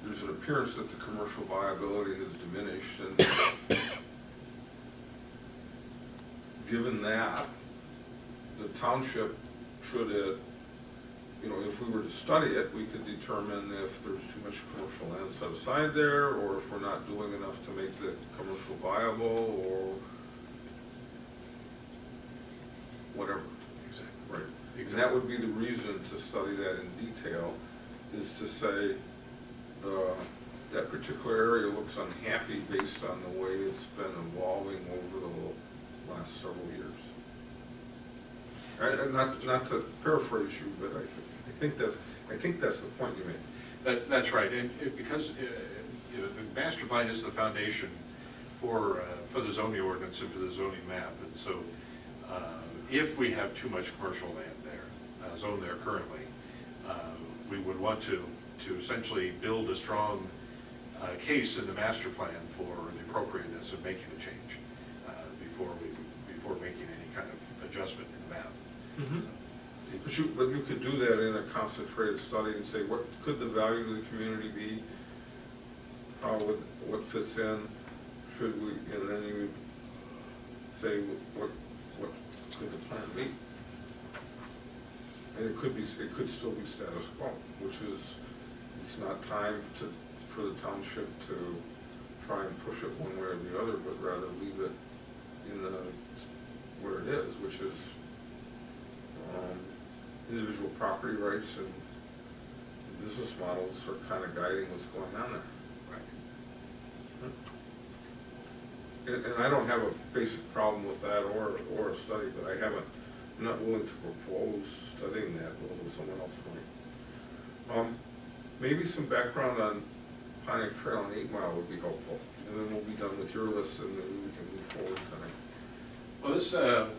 there's an appearance that the commercial viability has diminished, and given that, the township should it, if we were to study it, we could determine if there's too much commercial land set aside there, or if we're not doing enough to make the commercial viable, or whatever. Exactly. Right. Exactly. And that would be the reason to study that in detail, is to say that particular area looks unhappy based on the way it's been evolving over the last several years. And not to paraphrase you, but I think that's the point you made. That's right, and because the master plan is the foundation for the zoning ordinance and for the zoning map, and so if we have too much commercial land there, zoned there currently, we would want to essentially build a strong case in the master plan for the appropriateness of making a change before making any kind of adjustment in the map. But you could do that in a concentrated study and say, what could the value of the community be? What fits in? Should we? And then you would say, what could the plan be? And it could still be status quo, which is, it's not time for the township to try and push it one way or the other, but rather leave it in where it is, which is individual property rights and business models are kind of guiding what's going on there. Right. And I don't have a basic problem with that or a study, but I'm not willing to propose studying that, although someone else might. Maybe some background on Pontiac Trail and 8 Mile would be helpful, and then we'll be done with your list, and then we can move forward tonight. Well, this, the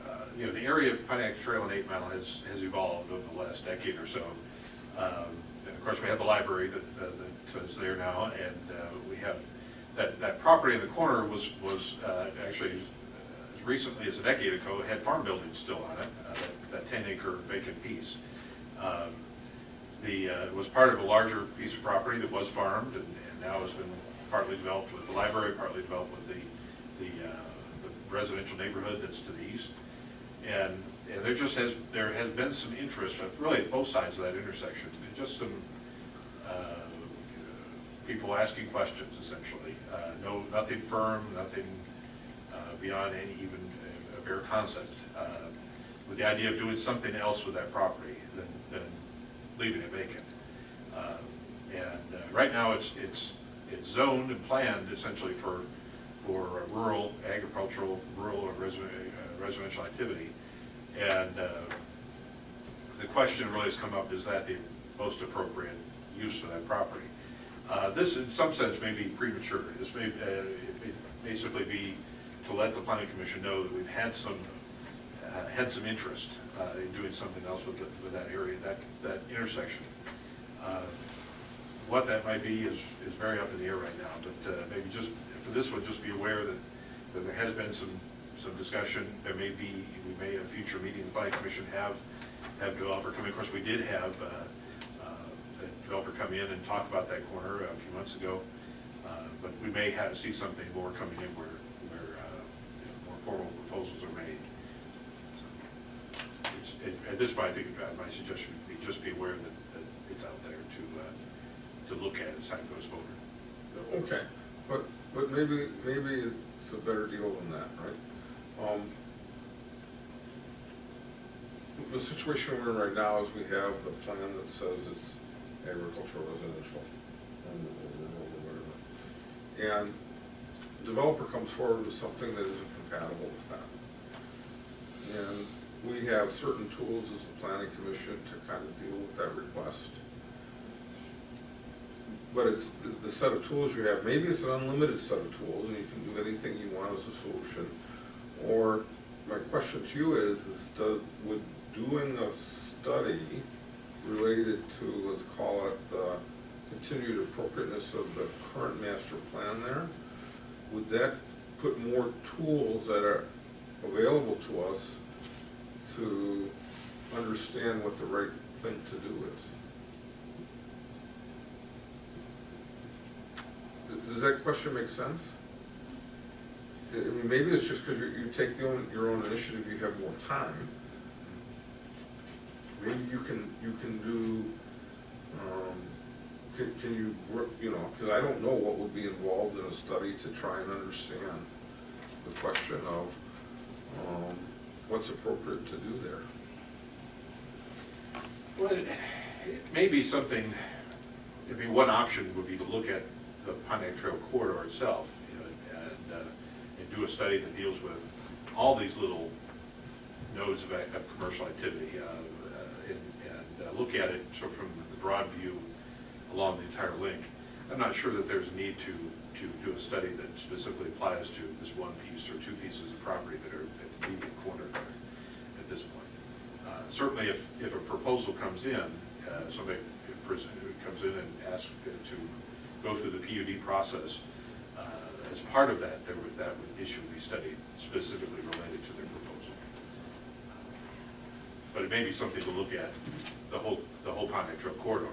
area of Pontiac Trail and 8 Mile has evolved over the last decade or so. And of course, we have the library that is there now, and we have that property in the corner was actually as recently as a decade ago had farm buildings still on it. That 10-acre vacant piece. It was part of a larger piece of property that was farmed, and now has been partly developed with the library, partly developed with the residential neighborhood that's to the east. And there has been some interest, really at both sides of that intersection. Just some people asking questions, essentially. Nothing firm, nothing beyond any even a bare concept, with the idea of doing something else with that property than leaving it vacant. Right now, it's zoned and planned essentially for rural, agricultural, rural or residential activity. And the question really has come up, is that the most appropriate use for that property? This, in some sense, may be premature. This may basically be to let the planning commission know that we've had some interest in doing something else with that area, that intersection. What that might be is very up in the air right now, but maybe just for this one, just be aware that there has been some discussion. We may at a future meeting, the planning commission have developer come in. Of course, we did have a developer come in and talk about that corner a few months ago, but we may see something more coming in where more formal proposals are made. So at this point, I think my suggestion would be just be aware that it's out there to look at as time goes forward. Okay, but maybe it's a better deal than that, right? The situation we're in right now is we have the plan that says it's agricultural, residential, or whatever. And the developer comes forward with something that isn't compatible with that. And we have certain tools as the planning commission to kind of deal with that request. But it's the set of tools you have. Maybe it's an unlimited set of tools and you can do anything you want as a solution. Or my question to you is would doing a study related to, let's call it, the continued appropriateness of the current master plan there, would that put more tools that are available to us to understand what the right thing to do is? Does that question make sense? I mean, maybe it's just because you take your own initiative, you have more time. Maybe you can do, can you know, because I don't know what would be involved in a study to try and understand the question of what's appropriate to do there. Well, it may be something, maybe one option would be to look at the Pontiac Trail corridor itself, you know, and do a study that deals with all these little nodes of commercial activity, and look at it sort of from the broad view along the entire link. I'm not sure that there's a need to do a study that specifically applies to this one piece or two pieces of property that are at the immediate corner there at this point. Certainly if a proposal comes in, somebody comes in and asks to go through the PUD process, as part of that, that issue would be studied specifically related to their proposal. But it may be something to look at the whole Pontiac Trail corridor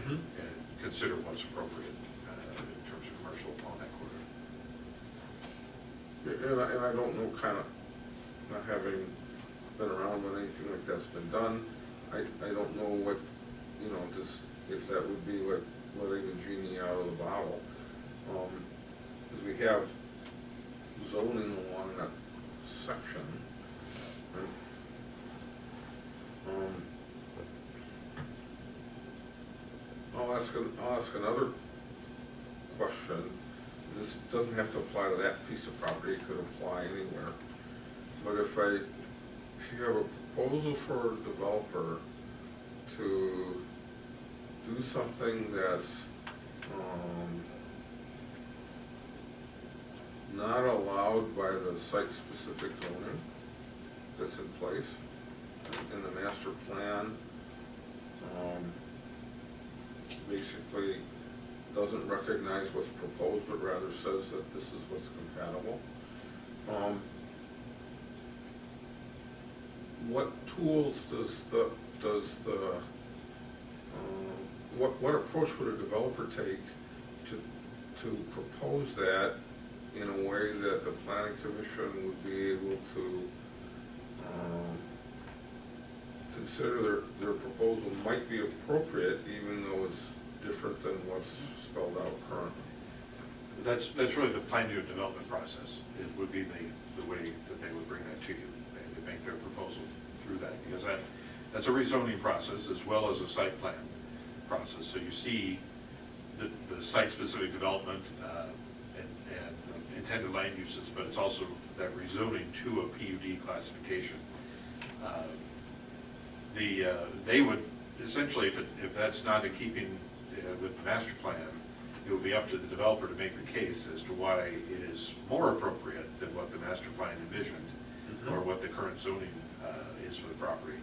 and consider what's appropriate in terms of commercial along that corridor. And I don't know, kind of, not having been around when anything like that's been done, I don't know what, you know, just if that would be like letting the genie out of the bottle. Because we have zoning along that section, right? I'll ask another question. This doesn't have to apply to that piece of property, it could apply anywhere. But if you have a proposal for a developer to do something that's not allowed by the site-specific zoning that's in place in the master plan, basically doesn't recognize what's proposed, but rather says that this is what's compatible. What tools what approach would a developer take to propose that in a way that the planning commission would be able to consider their proposal might be appropriate, even though it's different than what's spelled out currently? That's really the plan unit development process. It would be the way that they would bring that to you. They would make their proposal through that, because that's a rezoning process as well as a site plan process. So you see the site-specific development and intended land uses, but it's also that rezoning to a PUD classification. They would, essentially, if that's not in keeping with the master plan, it would be up to the developer to make the case as to why it is more appropriate than what the master plan envisioned, or what the current zoning is for the property.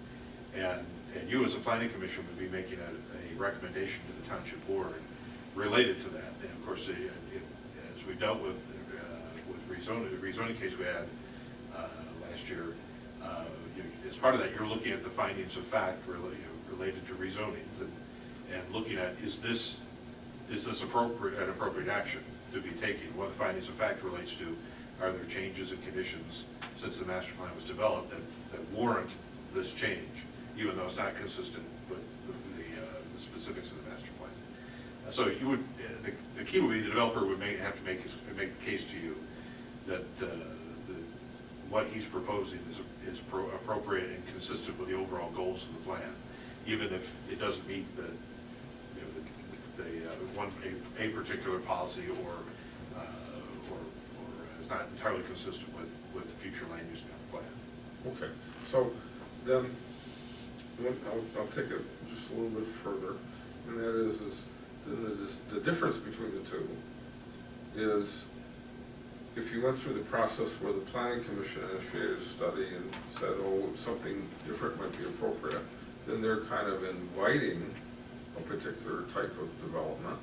And you as a planning commission would be making a recommendation to the township board related to that. And of course, as we dealt with rezoning, the rezoning case we had last year, as part of that, you're looking at the findings of fact related to rezonings and looking at, is this an appropriate action to be taken? What the findings of fact relates to, are there changes and conditions since the master plan was developed that warrant this change, even though it's not consistent with the specifics of the master plan? So you would, the key would be the developer would have to make the case to you that what he's proposing is appropriate and consistent with the overall goals of the plan, even if it doesn't meet a particular policy or is not entirely consistent with the future land use plan. Okay, so then, I'll take it just a little bit further, and that is the difference between the two is, if you went through the process where the planning commission initiated a study and said, oh, something different might be appropriate, then they're kind of inviting a particular type of development,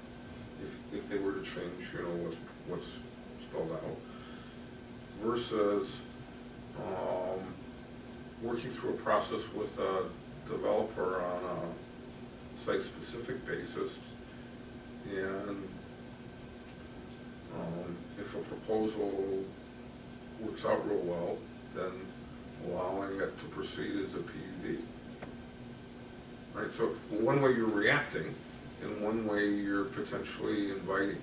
if they were to change, what's spelled out, versus working through a process with a developer on a site-specific basis, and if a proposal works out real well, then allowing it to proceed as a PUD. Right, so one way you're reacting, and one way you're potentially inviting,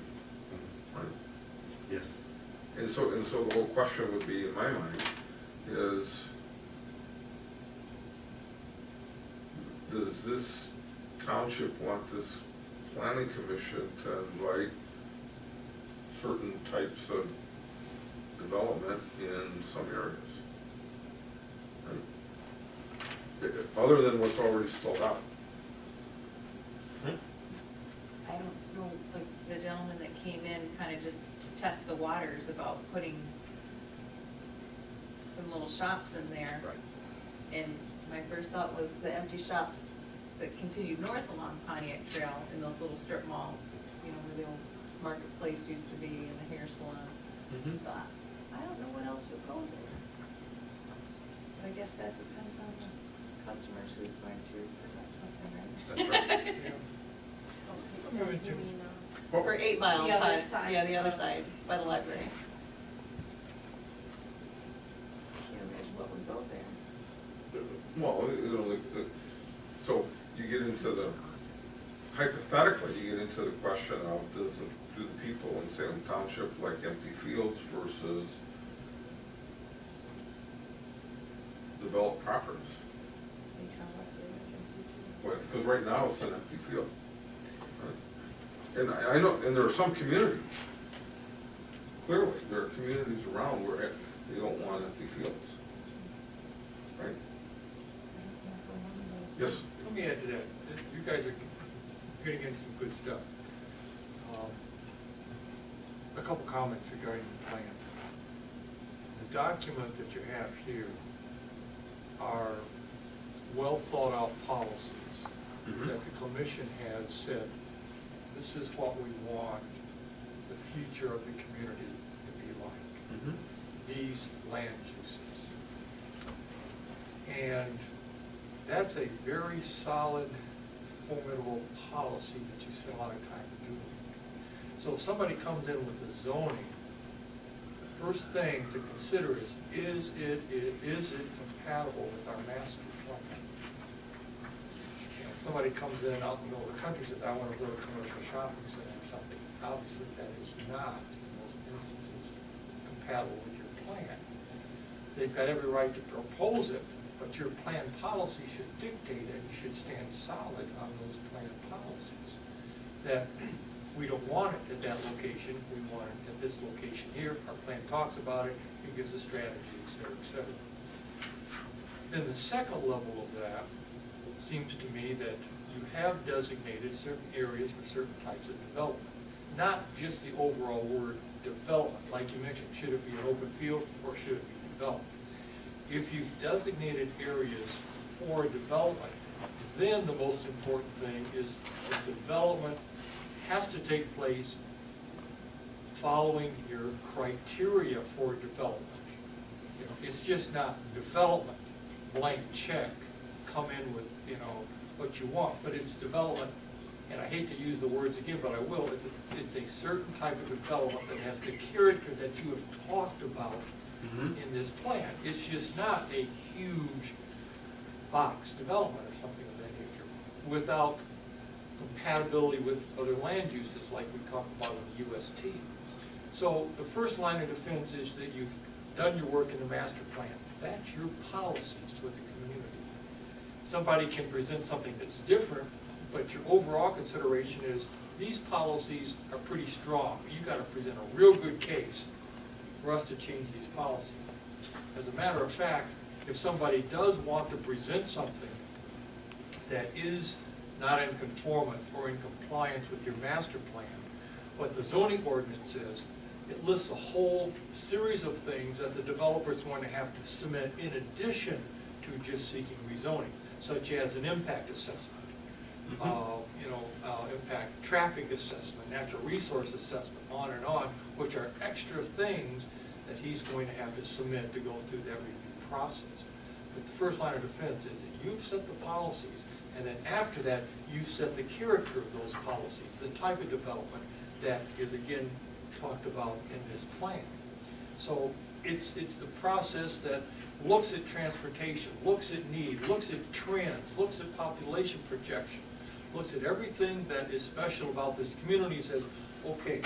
right? Yes. And so the whole question would be, in my mind, is, does this township want this planning commission to invite certain types of development in some areas? Right? Other than what's already spelled out. I don't know, like, the gentleman that came in kind of just to test the waters about putting some little shops in there. Right. And my first thought was the empty shops that continued north along Pontiac Trail in those little strip malls, where the old marketplace used to be and the hair salons. So I don't know what else would go there. But I guess that depends on the customers who's going to present something, right? That's right. You mean, For 8 Mile. The other side. Yeah, the other side, by the library. Can't imagine what would go there. Well, so you get into hypothetically, you get into the question of, do the people in Salem Township like empty fields versus developed properties? They tell us they like empty fields. Because right now it's an empty field. Right? And I know, and there are some communities, clearly, there are communities around where they don't want empty fields. Right? I don't know for one of those. Yes? Let me add to that. You guys are getting into some good stuff. A couple comments regarding the plan. The document that you have here are well thought out policies that the commission has said, this is what we want the future of the community to be like. These land uses. And that's a very solid, formidable policy that you spend a lot of time doing. So if somebody comes in with the zoning, the first thing to consider is it compatible with our master plan? And somebody comes in out in the middle of the country and says, I want to build a commercial shopping center or something, obviously that is not, in most instances, compatible with your plan. They've got every right to propose it, but your plan policy should dictate it. You should stand solid on those plan policies. That we don't want it at that location, we want it at this location here, our plan talks about it, it gives a strategy, et cetera, et cetera. Then the second level of that seems to me that you have designated certain areas for certain types of development. Not just the overall word development, like you mentioned, should it be an open field or should it be developed? If you've designated areas for development, then the most important thing is that development has to take place following your criteria for development. You know, it's just not development, blank check, come in with, you know, what you want, but it's development, and I hate to use the words again, but I will, it's a certain type of development that has the character that you have talked about in this plan. It's just not a huge box development or something of that nature without compatibility with other land uses like we talked about in the UST. So the first line of defense is that you've done your work in the master plan. That's your policies with the community. Somebody can present something that's different, but your overall consideration is these policies are pretty strong. You've got to present a real good case for us to change these policies. As a matter of fact, if somebody does want to present something that is not in conformance or in compliance with your master plan, what the zoning ordinance says, it lists a whole series of things that the developer is going to have to submit in addition to just seeking rezoning, such as an impact assessment, impact traffic assessment, natural resource assessment, on, which are extra things that he's going to have to submit to go through that review process. But the first line of defense is that you've set the policies, and then after that, you set the character of those policies, the type of development that is again talked about in this plan. So it's the process that looks at transportation, looks at need, looks at trends, looks at population projection, looks at everything that is special about this community, says, okay,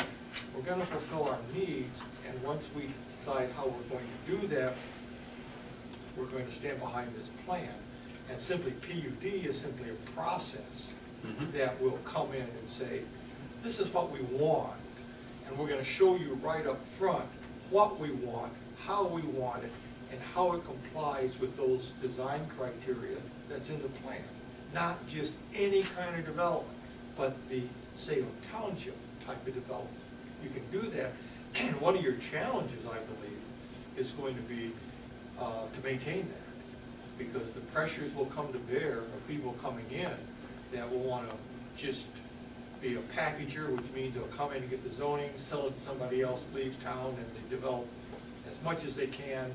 we're going to fulfill our needs, and once we decide how we're going to do that, we're going to stand behind this plan. And simply PUD is simply a process that will come in and say, this is what we want, and we're going to show you right up front what we want, how we want it, and how it complies with those design criteria that's in the plan. Not just any kind of development, but the Salem Township type of development. You can do that, and one of your challenges, I believe, is going to be to maintain that, because the pressures will come to bear of people coming in that will want to just be a packager, which means they'll come in and get the zoning, sell it to somebody else, leave town, and they develop as much as they can,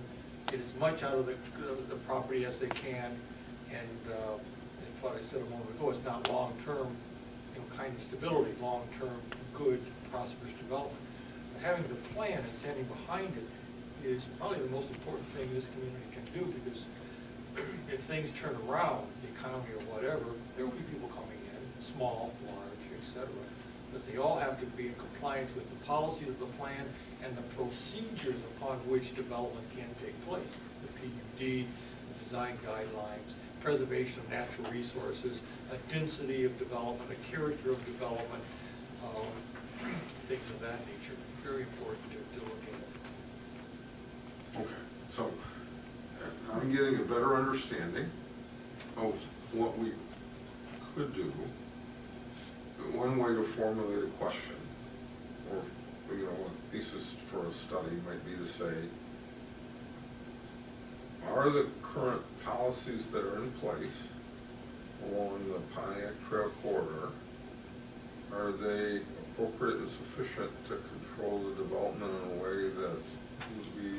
get as much out of the property as they can, and that's what I said a moment ago, it's not long-term, kind of stability, long-term, good, prosperous development. But having the plan and standing behind it is probably the most important thing this community can do, because if things turn around, the economy or whatever, there will be people coming in, small, large, etc. But they all have to be in compliance with the policies of the plan and the procedures upon which development can take place. The PUD, the design guidelines, preservation of natural resources, a density of development, a character of development, things of that nature. Very important to look at. Okay, so I'm getting a better understanding of what we could do. One way to formulate a question, or a thesis for a study might be to say, are the current policies that are in place along the Pontiac Trail corridor, are they appropriate and sufficient to control the development in a way that would be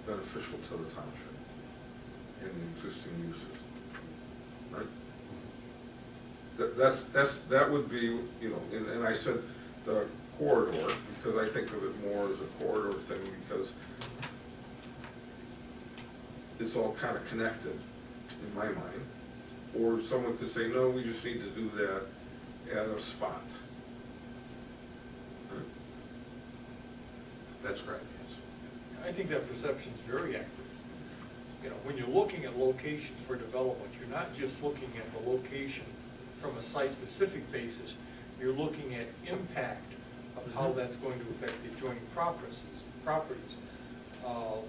beneficial to the township and the existing uses, right? That would be, and I said the corridor, because I think of it more as a corridor thing, because it's all kind of connected in my mind. Or someone could say, no, we just need to do that at a spot. That's correct, yes. I think that perception's very accurate. You know, when you're looking at locations for development, you're not just looking at the location from a site-specific basis, you're looking at impact of how that's going to affect the adjoining properties.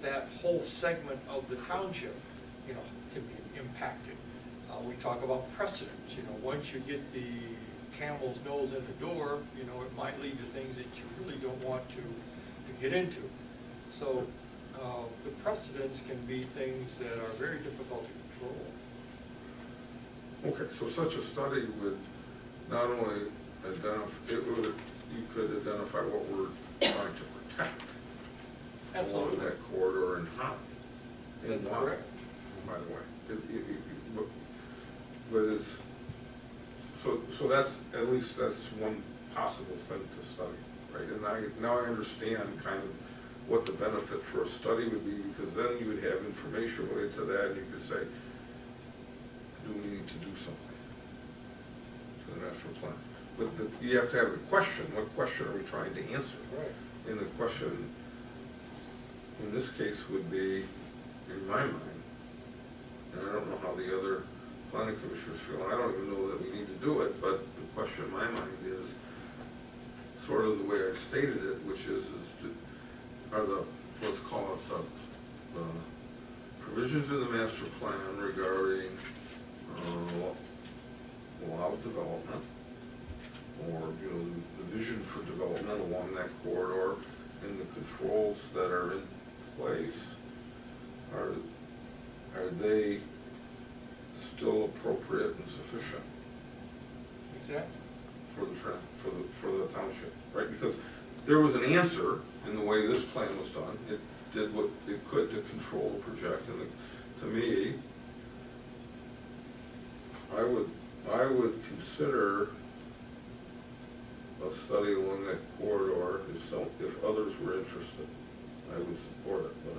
That whole segment of the township, you know, can be impacted. We talk about precedents, you know, once you get the camel's nose in the door, you know, it might lead to things that you really don't want to get into. So the precedents can be things that are very difficult to control. Okay, so such a study would not only identify, you could identify what we're trying to protect along Absolutely. that corridor and how. And That's why, correct. by the way. But it's, so that's, at least that's one possible thing to study, right? And now I understand kind of what the benefit for a study would be, because then you would have information related to that, and you could say, do we need to do something to the master plan? But you have to have the question, what question are we trying to answer? Right. And the question, in this case, would be, in my mind, and I don't know how the other planning commissioners feel, and I don't even know that we need to do it, but the question in my mind is sort of the way I stated it, which is are the, let's call it the provisions in the master plan regarding allowed development, or, you know, the vision for development along that corridor, and the controls that are in place, are they still appropriate and sufficient Exactly. for the township, right? Because there was an answer in the way this plan was done. It did what it could to control the project, and to me, I would consider a study along that corridor if others were interested. I would support it, but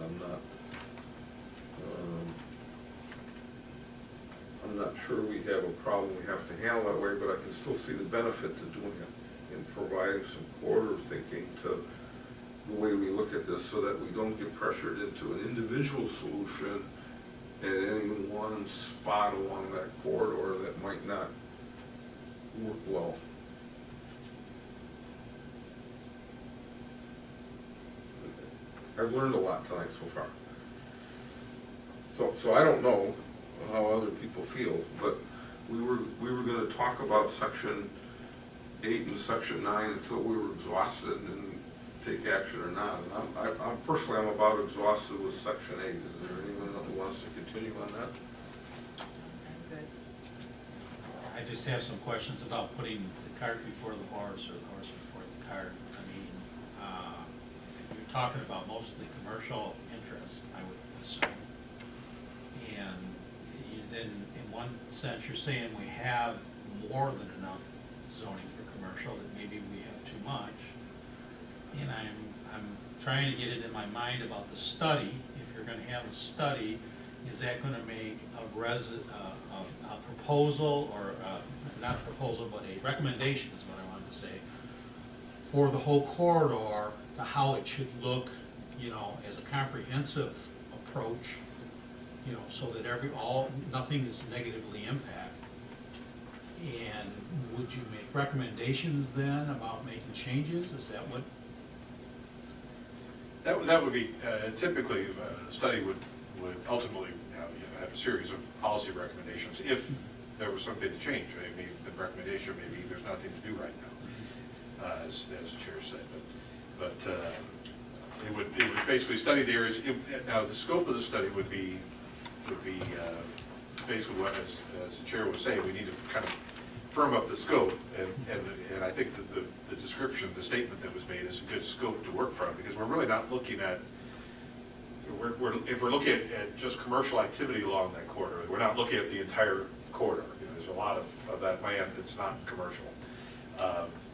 I'm not sure we have a problem we have to handle that way, but I can still see the benefit to doing it and providing some corridor thinking to the way we look at this, so that we don't get pressured into an individual solution at any one spot along that corridor that might not work well. I've learned a lot tonight so far. So I don't know how other people feel, but we were gonna talk about section 8 and section 9 until we were exhausted and take action or not. And I'm personally, I'm about exhausted with section 8. Is there anyone who wants to continue on that? Good. I just have some questions about putting the cart before the horse, or the horse before the cart. I mean, you're talking about mostly commercial interests, I would assume. And then, in one sense, you're saying we have more than enough zoning for commercial, that maybe we have too much. And I'm trying to get it in my mind about the study. If you're gonna have a study, is that gonna make a proposal, or not a proposal, but a recommendation is what I wanted to say, for the whole corridor, to how it should look, you know, as a comprehensive approach, you know, so that nothing is negatively impacted. And would you make recommendations then about making changes? Is that what? That would be, typically, a study would ultimately have a series of policy recommendations if there was something to change. I mean, the recommendation maybe there's nothing to do right now, as the chair said. But it would basically study the areas. Now, the scope of the study would be basically what, as the chair was saying, we need to kind of firm up the scope, and I think that the description, the statement that was made is a good scope to work from, because we're really not looking at, if we're looking at just commercial activity along that corridor, we're not looking at the entire corridor. You know, there's a lot of that land that's not commercial,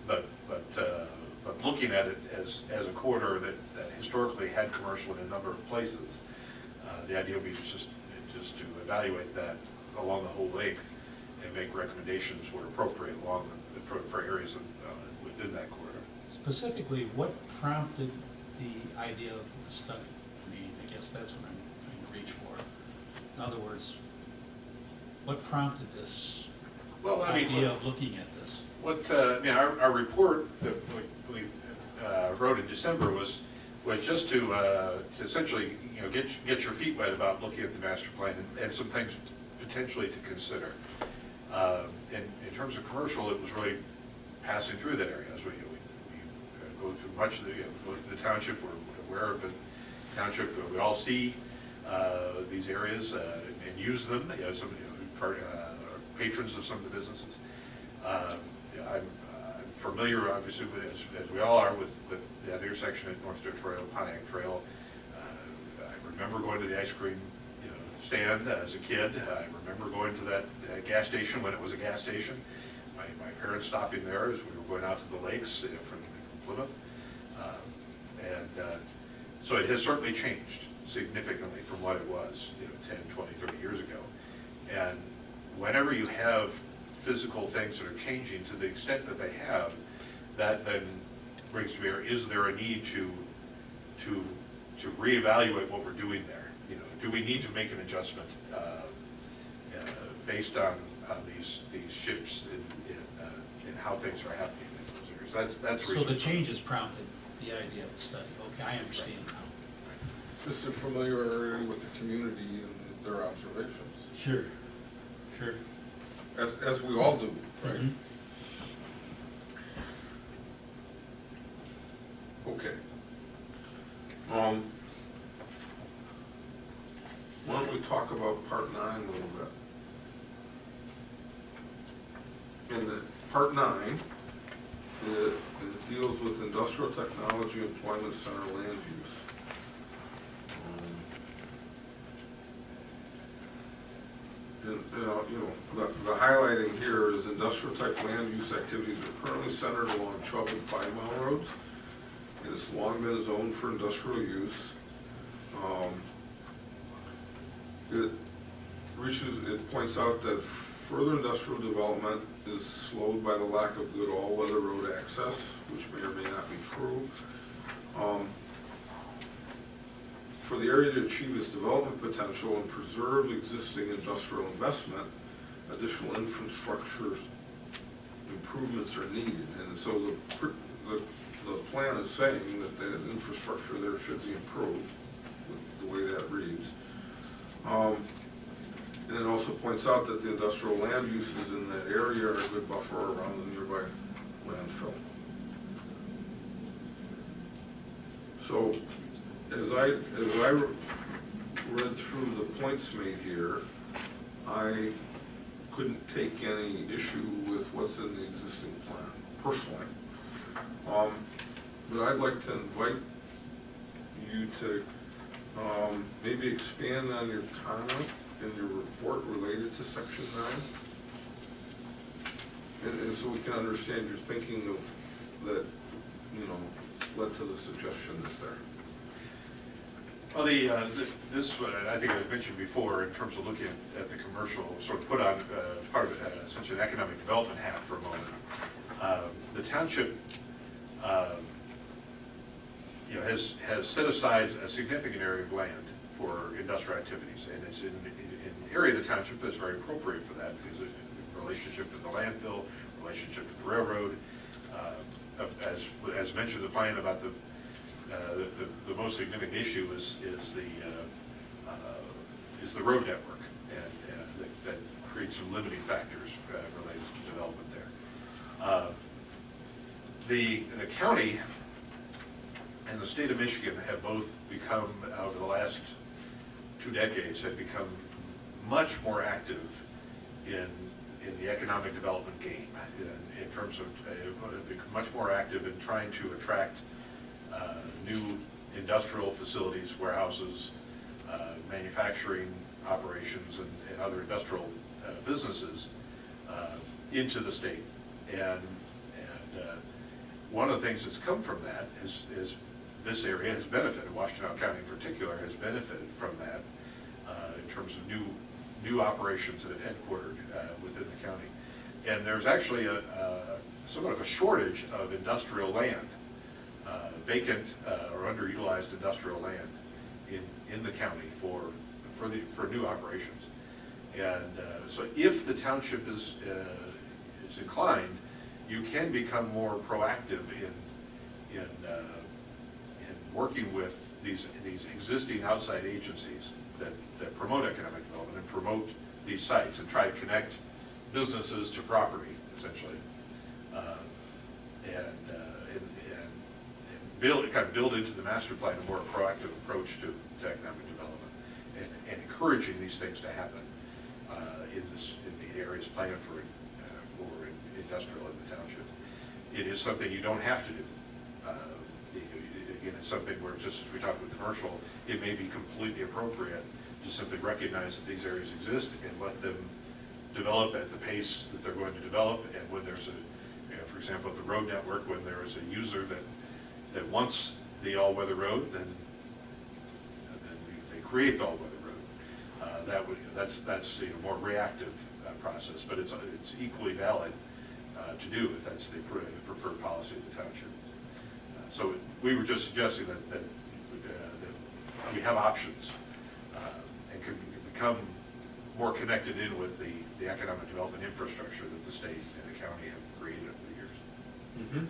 but looking at it as a corridor that historically had commercial in a number of places, the idea would be just to evaluate that along the whole length and make recommendations where appropriate along for areas within that corridor. Specifically, what prompted the idea of the study? I mean, I guess that's what I'm trying to reach for. In other words, what prompted this Well, I mean, idea of looking at this? What, our report that we wrote in December was just to essentially, get your feet wet about looking at the master plan and some things potentially to consider. In terms of commercial, it was really passing through that area. As we go through much of go through the township, we're aware of the township, we all see these areas and use them, patrons of some of the businesses. I'm familiar, obviously, as we all are, with that intersection at North Trail, Pontiac Trail. I remember going to the ice cream stand as a kid. I remember going to that gas station when it was a gas station. My parents stopping there as we were going out to the lakes from Plymouth. So it has certainly changed significantly from what it was 10, 20, 30 years ago. And whenever you have physical things that are changing to the extent that they have, that then brings to bear, is there a need to reevaluate what we're doing there? Do we need to make an adjustment based on these shifts in how things are happening in those areas? That's So the changes prompted the idea of the study. Okay, I understand now. Just a familiarity with the community and their observations, Sure, sure. as we all do, right? Mhm. Okay. Why don't we talk about part 9 a little bit? In the part 9, it deals with industrial technology employment center land use. The highlighting here is industrial type land use activities are currently centered along Chubb and 5 Mile roads. It has long been zoned for industrial use. It points out that further industrial development is slowed by the lack of good all-weather road access, which may or may not be true. For the area to achieve its development potential and preserve existing industrial investment, additional infrastructure improvements are needed. And so the plan is saying that the infrastructure there should be improved, with the way that reads. And it also points out that the industrial land uses in that area are a good buffer around the nearby landfill. So as I read through the points made here, I couldn't take any issue with what's in the existing plan, personally. But I'd like to invite you to maybe expand on your comment in your report related to section 9. And so we can understand your thinking of that, led to the suggestion that's there. Well, this, I think I mentioned before, in terms of looking at the commercial, sort of put on part of essentially an economic development hat for a moment. The township has set aside a significant area of land for industrial activities, and it's in an area of the township that's very appropriate for that, because the relationship to the landfill, relationship to the railroad, as mentioned in the plan about the most significant issue is the road network, and that creates some limiting factors related to development there. The county and the state of Michigan have both become, over the last 2 decades, have become much more active in the economic development game, in terms of become much more active in trying to attract new industrial facilities, warehouses, manufacturing operations, and other industrial businesses into the state. And one of the things that's come from that is this area has benefited, Washington County in particular has benefited from that in terms of new operations that have headquartered within the county. And there's actually somewhat of a shortage of industrial land, vacant or underutilized industrial land in the county for new operations. And so if the township is inclined, you can become more proactive in working with these existing outside agencies that promote economic development and promote these sites and try to connect businesses to property, essentially, and build into the master plan a more proactive approach to economic development and encouraging these things to happen in the areas planned for industrial in the township. It is something you don't have to do. Again, it's something where, just as we talked with commercial, it may be completely appropriate to simply recognize that these areas exist and let them develop at the pace that they're going to develop. And when there's for example, at the road network, when there is a user that wants the all-weather road, then they create the all-weather road. That's more reactive process, but it's equally valid to do if that's the preferred policy of the township. So we were just suggesting that we have options and can become more connected in with the economic development infrastructure that the state and the county have created over the years. Mm-hmm.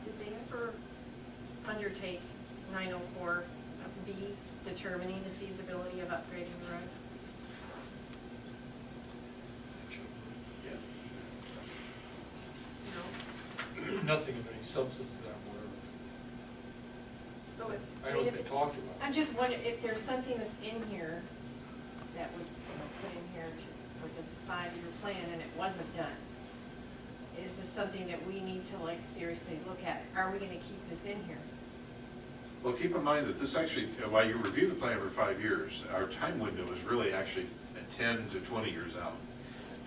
Did they ever undertake 904B, determining the feasibility of upgrading the road? Yeah. No? Nothing of any substance that I'm aware of. So I know it's been talked about. I'm just wondering if there's something that's in here that was put in here for this 5-year plan and it wasn't done. Is this something that we need to seriously look at? Are we gonna keep this in here? Well, keep in mind that this actually, while you review the plan over 5 years, our time window is really actually 10 to 20 years out.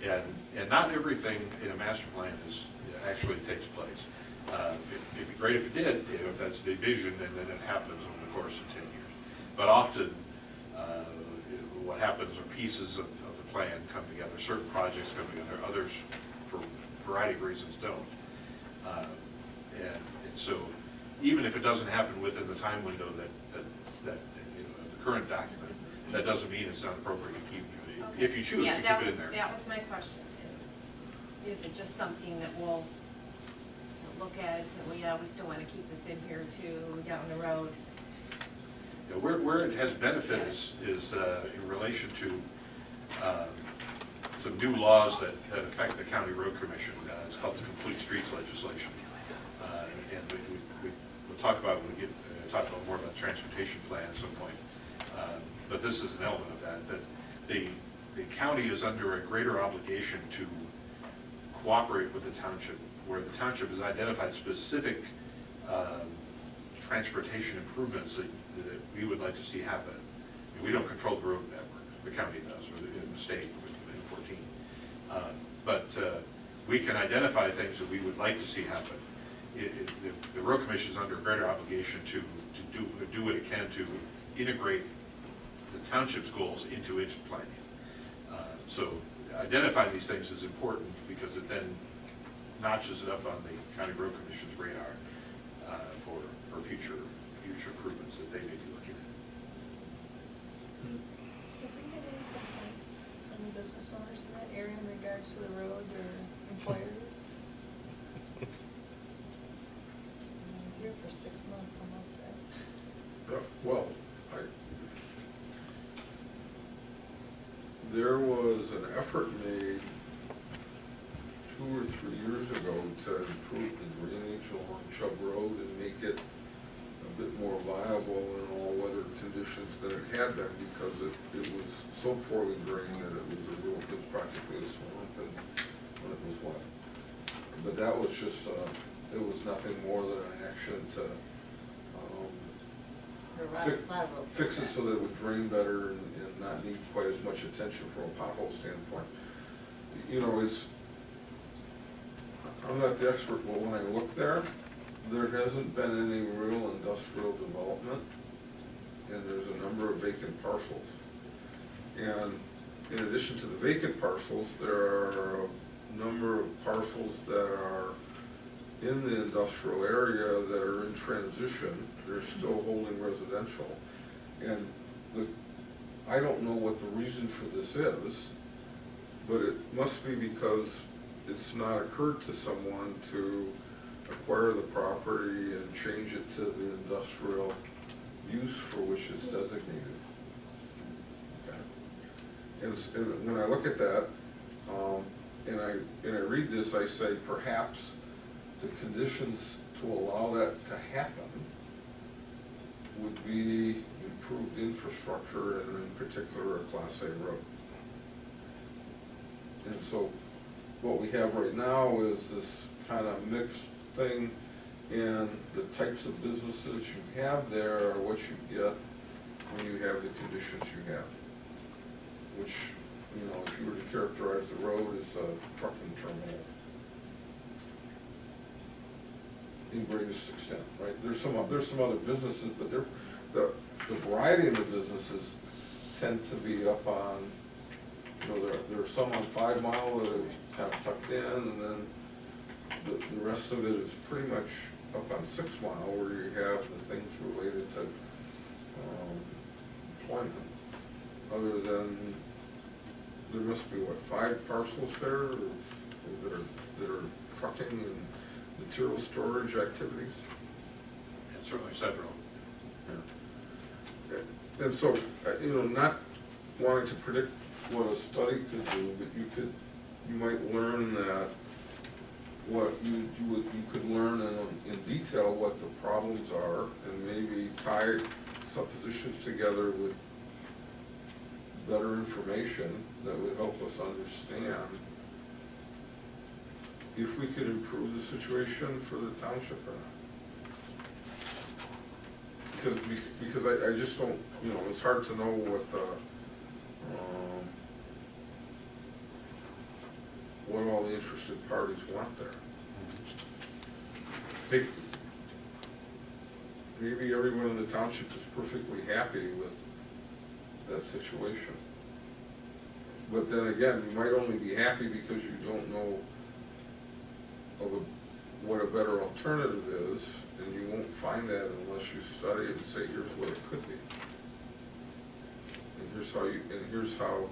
And not everything in a master plan actually takes place. It'd be great if it did, if that's the vision, and then it happens over the course of 10 years. But often, what happens are pieces of the plan come together. Certain projects come together, others, for a variety of reasons, don't. And so, even if it doesn't happen within the time window that of the current document, that doesn't mean it's not appropriate to keep it. Okay. If you choose to keep it in there. That was my question. Is it just something that we'll look at and say, we still want to keep this in here too down the road? Yeah, where it has benefit is in relation to some new laws that affect the county road commission. It's called the Complete Streets legislation. And we'll talk about when we get talk about more about the transportation plan at some point. But this is an element of that the county is under a greater obligation to cooperate with the township, where the township has identified specific transportation improvements that we would like to see happen. We don't control the road network, the county does, or the state within 14. But we can identify things that we would like to see happen. The road commission is under a greater obligation to do what it can to integrate the township's goals into its planning. So identifying these things is important because it then notches it up on the county road commission's radar for future improvements that they may be looking at. Have we had any complaints from business owners in that area in regards to the roads or employers? I'm here for 6 months almost, right? Well, there was an effort made 2 or 3 years ago to improve the drainage along Chubb Road and make it a bit more viable in all weather conditions than it had been, because it was so poorly drained that it was practically a swamp and when it was wet. But that was just, it was nothing more than an action to a lot of roads. like Fix it that. so that it would drain better and not need quite as much attention from a pothole standpoint. You know, I'm not the expert, but when I look there hasn't been any real industrial development, and there's a number of vacant parcels. And in addition to the vacant parcels, there are a number of parcels that are in the industrial area that are in transition. They're still holding residential. And I don't know what the reason for this is, but it must be because it's not occurred to someone to acquire the property and change it to the industrial use for which it's designated. Okay. And when I look at that, and I read this, I say perhaps the conditions to allow that to happen would be improved infrastructure, and in particular a Class A road. And so what we have right now is this kind of mixed thing, and the types of businesses you have there are what you get when you have the conditions you have. Which, you know, if you were to characterize the road as a trucking terminal in greatest extent, right? There's some other businesses, but the variety of the businesses tend to be up on, you know, there are some on 5 Mile that are kind of tucked in, and then the rest of it is pretty much up on 6 Mile, where you have the things related to employment. Other than, there must be, what, 5 parcels there that are trucking and material storage activities? And certainly several. Yeah. And so, you know, not wanting to predict what a study could do, but you might learn that you could learn in detail what the problems are, and maybe tie suppositions together with better information that would help us understand if we could improve the situation for the township or not. Because I just don't, you know, it's hard to know what all the interested parties want there. Maybe everyone in the township is perfectly happy with that situation. But then again, you might only be happy because you don't know what a better alternative is, and you won't find that unless you study it and say, here's what it could be. And here's how,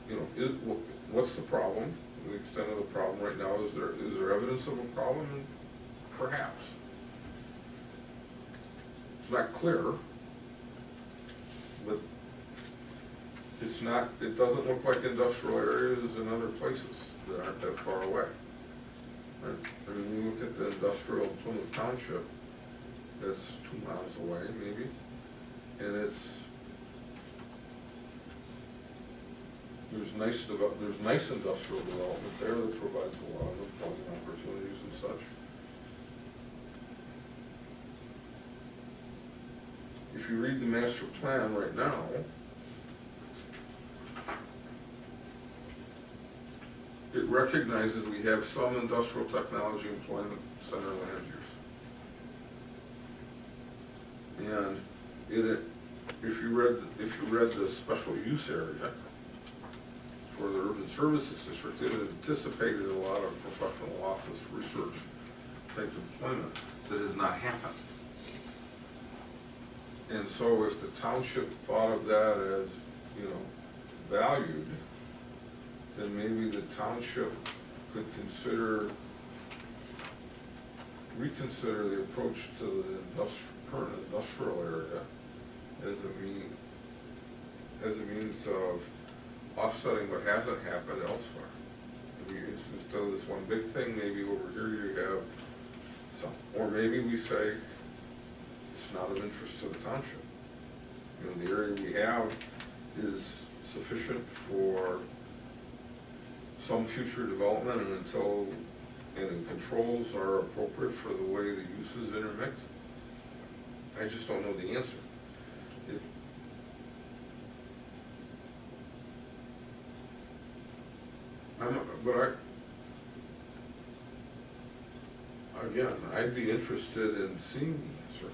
you know, what's the problem? The extent of the problem right now, is there evidence of a problem? Perhaps. It's not clear, but it doesn't look like industrial areas in other places that aren't that far away. Right? I mean, you look at the industrial Plymouth Township, that's 2 miles away maybe, and there's nice industrial development there that provides a lot of employment opportunities and such. If you read the master plan right now, it recognizes we have some industrial technology employment center land use. And if you read the special use area for the urban services district, it anticipated a lot of professional office research type employment that has not happened. And so if the township thought of that as, you know, valued, then maybe the township could reconsider the approach to the current industrial area as a means of offsetting what hasn't happened elsewhere. Instead of this one big thing, maybe over here you have some, or maybe we say it's not of interest to the township. You know, the area we have is sufficient for some future development, and until the controls are appropriate for the way the uses intermix, I just don't know the answer. It- Again, I'd be interested in seeing the answer.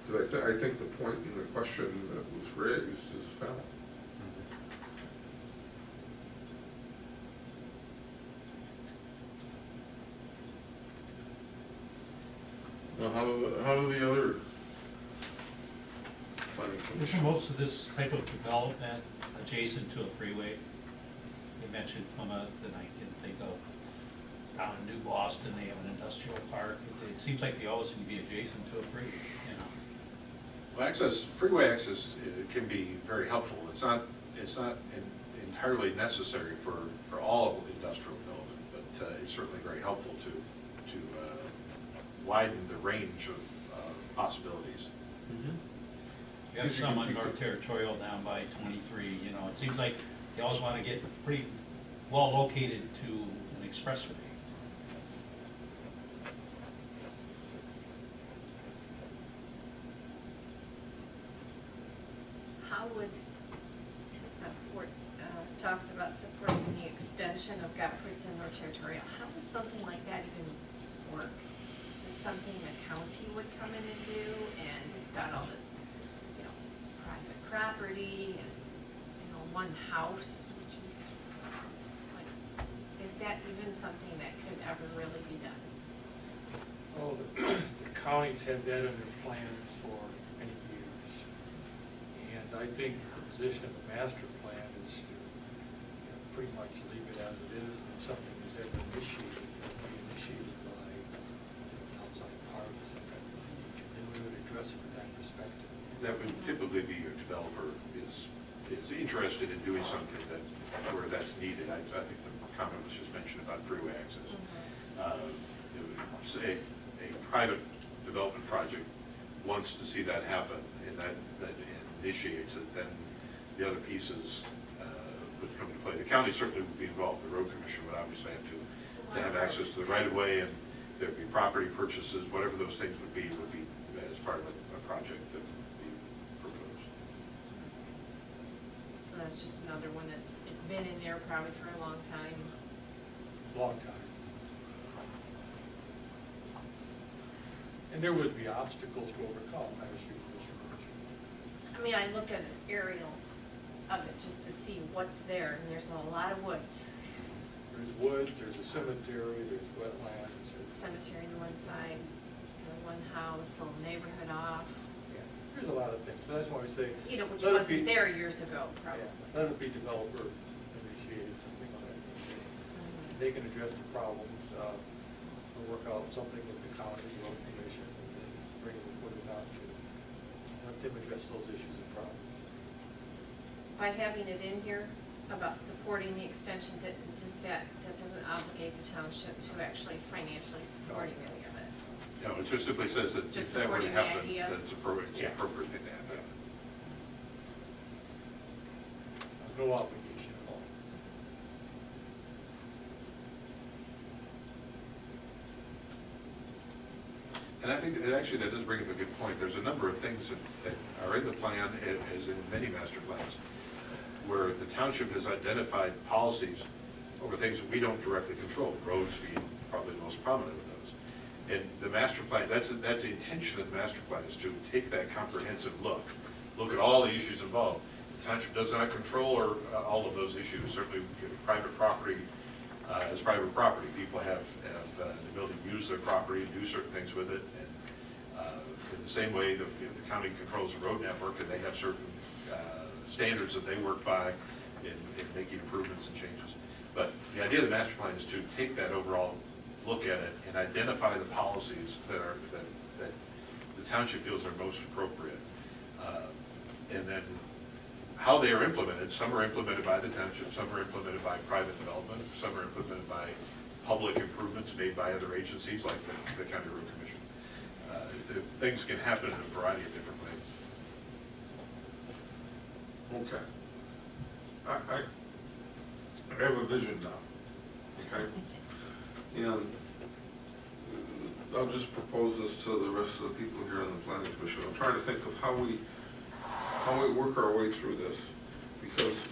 Because I think the point in the question that was raised is valid. Well, how do the other planning Isn't commission? most of this type of development adjacent to a freeway? You mentioned Plymouth, and I can think of down in New Boston, they have an industrial park. It seems like they always seem to be adjacent to a freeway, you know? Well, freeway access can be very helpful. It's not entirely necessary for all industrial development, but it's certainly very helpful to widen the range of possibilities. You have some on North Territorial down by 23, you know, it seems like they always want to get pretty well located to an expressway. How would, talks about supporting the extension of Gottfried's and North Territorial, how would something like that even work? Is this something the county would come in and do, and we've got all this, you know, private property, and, you know, one house, which is, like, is that even something that could ever really be done? Oh, the county's had that in their plans for many years. And I think the position of the master plan is to, you know, pretty much leave it as it is, and if something is ever initiated, it'll be initiated by outside parties, and then we would address it from that perspective. That would typically be your developer is interested in doing something where that's needed. I think the comment was just mentioned about freeway access. It would say a private development project wants to see that happen, and that initiates it, then the other pieces would come into play. The county certainly would be involved. The road commission would obviously have to have access to the right of way, and there'd be property purchases, whatever those things would be as part of a project that would be proposed. So that's just another one it's been in there probably for a long time. Long time. And there would be obstacles to overcome, I assume. I mean, I looked at an aerial of it just to see what's there, and there's a lot of woods. There's woods, there's a cemetery, there's wetlands. Cemetery on one side, you know, one house, the neighborhood off, Yeah, there's a lot of things, but that's why we say. you know, which let it wasn't be- there years ago, probably. Yeah, let it be developer initiated, something like that. Mhm. They can address the problems, and work out something with the county, road commission, and then bring it before the township. Let them address those issues and problems. By having it in here about supporting the extension, that doesn't obligate the township to actually financially supporting any of it. No, it just simply says that if Just that were to supporting the happen, idea. then it's appropriate, Yeah. appropriate thing to happen. No obligation at all. And I think, actually, that does bring up a good point. There's a number of things that are in the plan, as in many master plans, where the township has identified policies over things that we don't directly control, roads being probably the most prominent of those. And the master plan, that's the intention of the master plan, is to take that comprehensive look at all the issues involved. The township does not control all of those issues. Certainly, private property is private property. People have the ability to use their property and do certain things with it. And in the same way, the county controls the road network, and they have certain standards that they work by in making improvements and changes. But the idea of the master plan is to take that overall look at it and identify the policies that the township feels are most appropriate. And then how they are implemented, some are implemented by the township, some are implemented by private development, some are implemented by public improvements made by other agencies like the county road commission. Things can happen in a variety of different ways. Okay. I have a vision now, okay? And I'll just propose this to the rest of the people here on the planning commission. I'm trying to think of how we work our way through this, because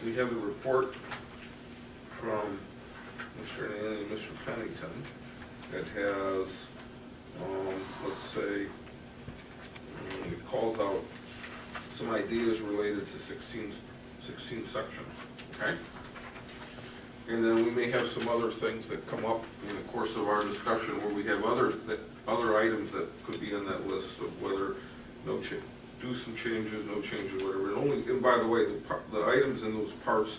we have a report from Mr. Nanny and Mr. Pennington that has, let's say, it calls out some ideas related to 16 sections, okay? And then we may have some other things that come up in the course of our discussion where we have other items that could be on that list of whether do some changes, no changes, whatever. And by the way, the items in those parts,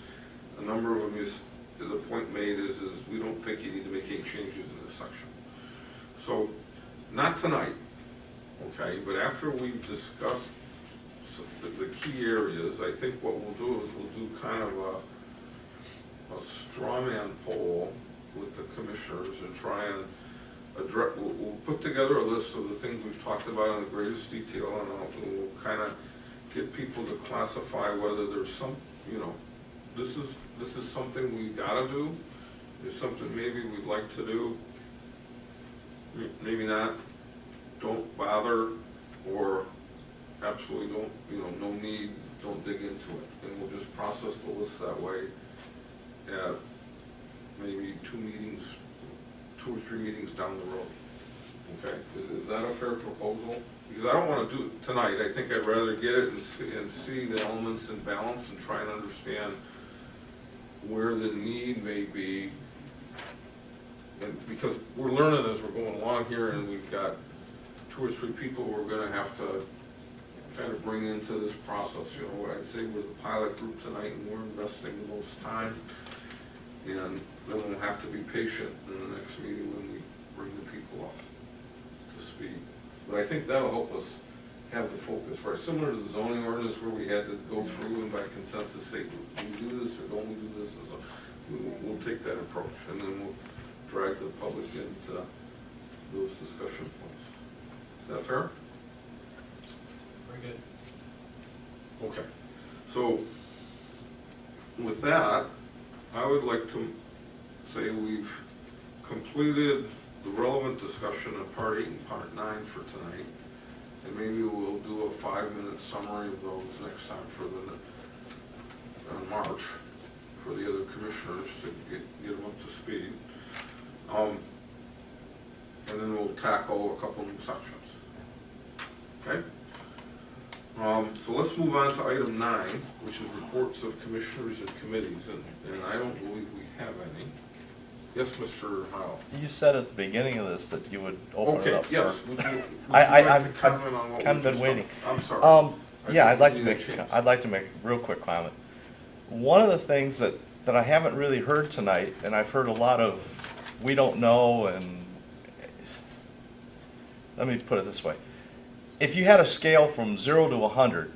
a number of them is, the point made is we don't think you need to make any changes in this section. So, not tonight, okay, but after we've discussed the key areas, I think what we'll do is we'll do kind of a straw man poll with the commissioners and try and address, we'll put together a list of the things we've talked about in the greatest detail, and we'll kind of get people to classify whether there's some, you know, this is something we gotta do, there's something maybe we'd like to do, maybe not, don't bother, or absolutely don't, you know, no need, don't dig into it, and we'll just process the list that way at maybe 2 or 3 meetings down the road. Okay, is that a fair proposal? Because I don't want to do it tonight. I think I'd rather get it and see the elements in balance and try and understand where the need may be. And because we're learning as we're going along here, and we've got 2 or 3 people we're going to have to kind of bring into this process. You know, I'd say we're the pilot group tonight, and we're investing the most time. And then we'll have to be patient in the next meeting when we bring the people up to speed. But I think that'll help us have the focus, right? Similar to the zoning ordinance where we had to go through and by consensus say, do we do this or don't we do this? And so we'll take that approach, and then we'll drag the public into those discussion points. Is that fair? Very good. Okay. So with that, I would like to say we've completed the relevant discussion of Part 8 and Part 9 for tonight, and maybe we'll do a 5-minute summary of those next time for the March for the other commissioners to get them up to speed, and then we'll tackle a couple new sections. Okay. So let's move on to item 9, which is reports of commissioners and committees, and I don't believe we have any. Yes, Mr. Howell. You said at the beginning of this that you would open it Okay, up. yes. for- Would you I've like to comment on what kind of we been just waiting. done? I'm sorry. Yeah, I'd like to give you make a chance. a real quick comment. One of the things that I haven't really heard tonight, and I've heard a lot of, we don't know, and let me put it this way. If you had a scale from 0 to 100,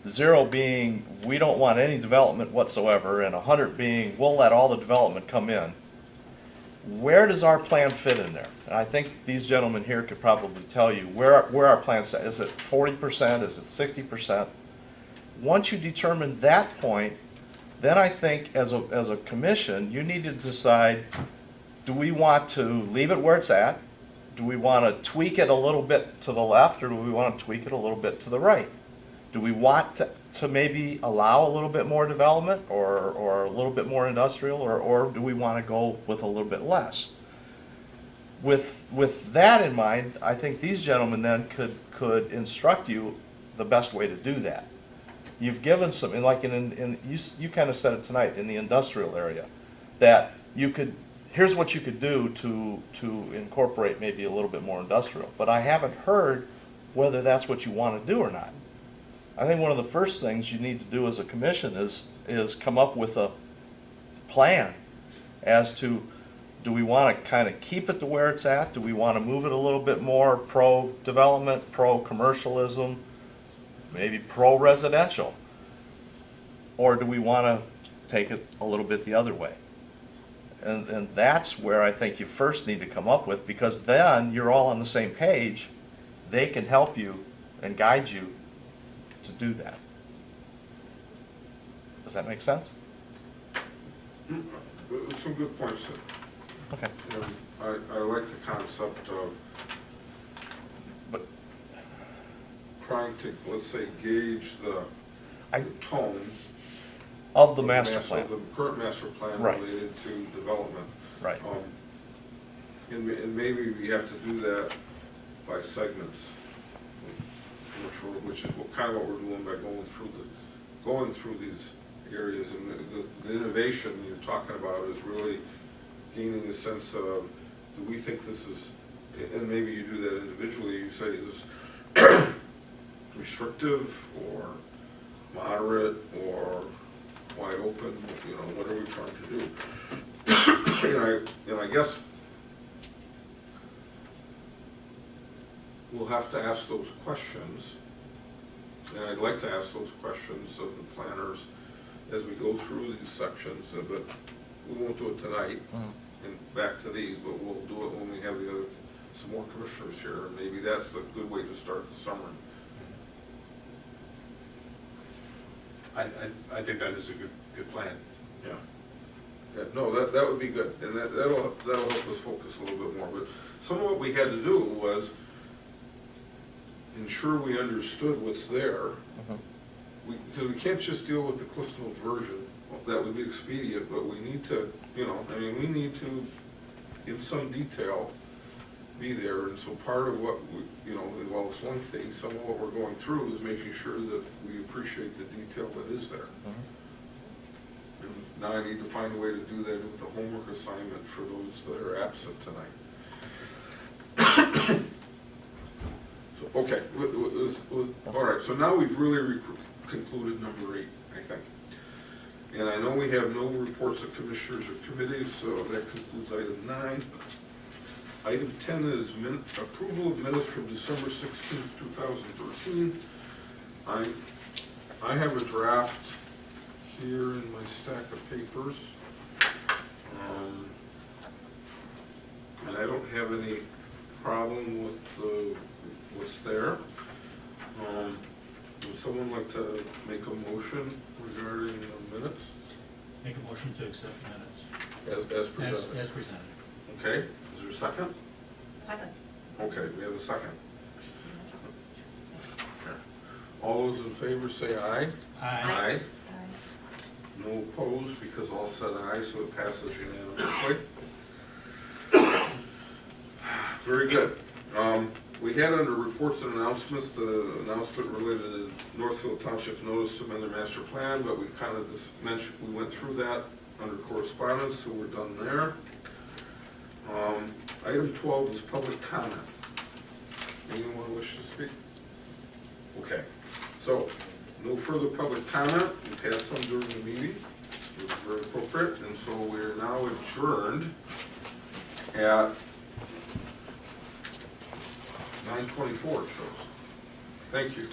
0 being we don't want any development whatsoever, and 100 being we'll let all the development come in, where does our plan fit in there? And I think these gentlemen here could probably tell you where our plan's at. Is it 40%? Is it 60%? Once you determine that point, then I think as a commission, you need to decide, do we want to leave it where it's at? Do we want to tweak it a little bit to the left, or do we want to tweak it a little bit to the right? Do we want to maybe allow a little bit more development or a little bit more industrial, or do we want to go with a little bit less? With that in mind, I think these gentlemen then could instruct you the best way to do that. You've given some, like you kind of said it tonight, in the industrial area, that you could, here's what you could do to incorporate maybe a little bit more industrial. But I haven't heard whether that's what you want to do or not. I think one of the first things you need to do as a commission is come up with a plan as to, do we want to kind of keep it to where it's at? Do we want to move it a little bit more pro-development, pro-commercialism, maybe pro-residential? Or do we want to take it a little bit the other way? And that's where I think you first need to come up with, because then you're all on the same page. They can help you and guide you to do that. Does that make sense? Some good points there. Okay. I like the concept of But trying to, let's say, gauge the I- tone. of the master plan. Of the current master plan Right. related to development. Right. And maybe we have to do that by segments, which is kind of what we're doing by going through these areas. And the innovation you're talking about is really gaining a sense of, do we think this is, and maybe you do that individually, you say, is this restrictive or moderate or wide open, you know, what are we trying to do? And I guess we'll have to ask those questions, and I'd like to ask those questions of the planners as we go through these sections, but we won't do it tonight, and back to these, but we'll do it when we have some more commissioners here, and maybe that's the good way to start the summer. I think that is a good plan. Yeah. Yeah, no, that would be good, and that'll help us focus a little bit more, but some of what we had to do was ensure we understood what's there. Because we can't just deal with the Cliff Notes version, that would be expedient, but we need to, you know, I mean, we need to, in some detail, be there, and so part of what we, you know, while it's lengthy, some of what we're going through is making sure that we appreciate the detail that is there. And now I need to find a way to do that with the homework assignment for those that are absent tonight. So, okay, all right, so now we've really concluded number 8, I think. And I know we have no reports of commissioners or committees, so that concludes item 9. Item 10 is approval of minutes from December 16th, 2013. I have a draft here in my stack of papers. And I don't have any problem with what's there. Would someone like to make a motion regarding the minutes Make a motion to accept minutes. as presented? As presented. Okay, is there a second? Second. Okay, we have a second. All those in favor say aye. Aye. No opposed, because all said aye, so it passes unanimously. Very good. We had under reports and announcements, the announcement related to Northfield Township's notice to amend their master plan, but we kind of just mentioned, we went through that under correspondence, so we're done there. Item 12 is public comment. Anyone wish to speak? Okay, so no further public comment. We've had some during the meeting, which is very appropriate, and so we're now adjourned at 9:24 it shows. Thank you.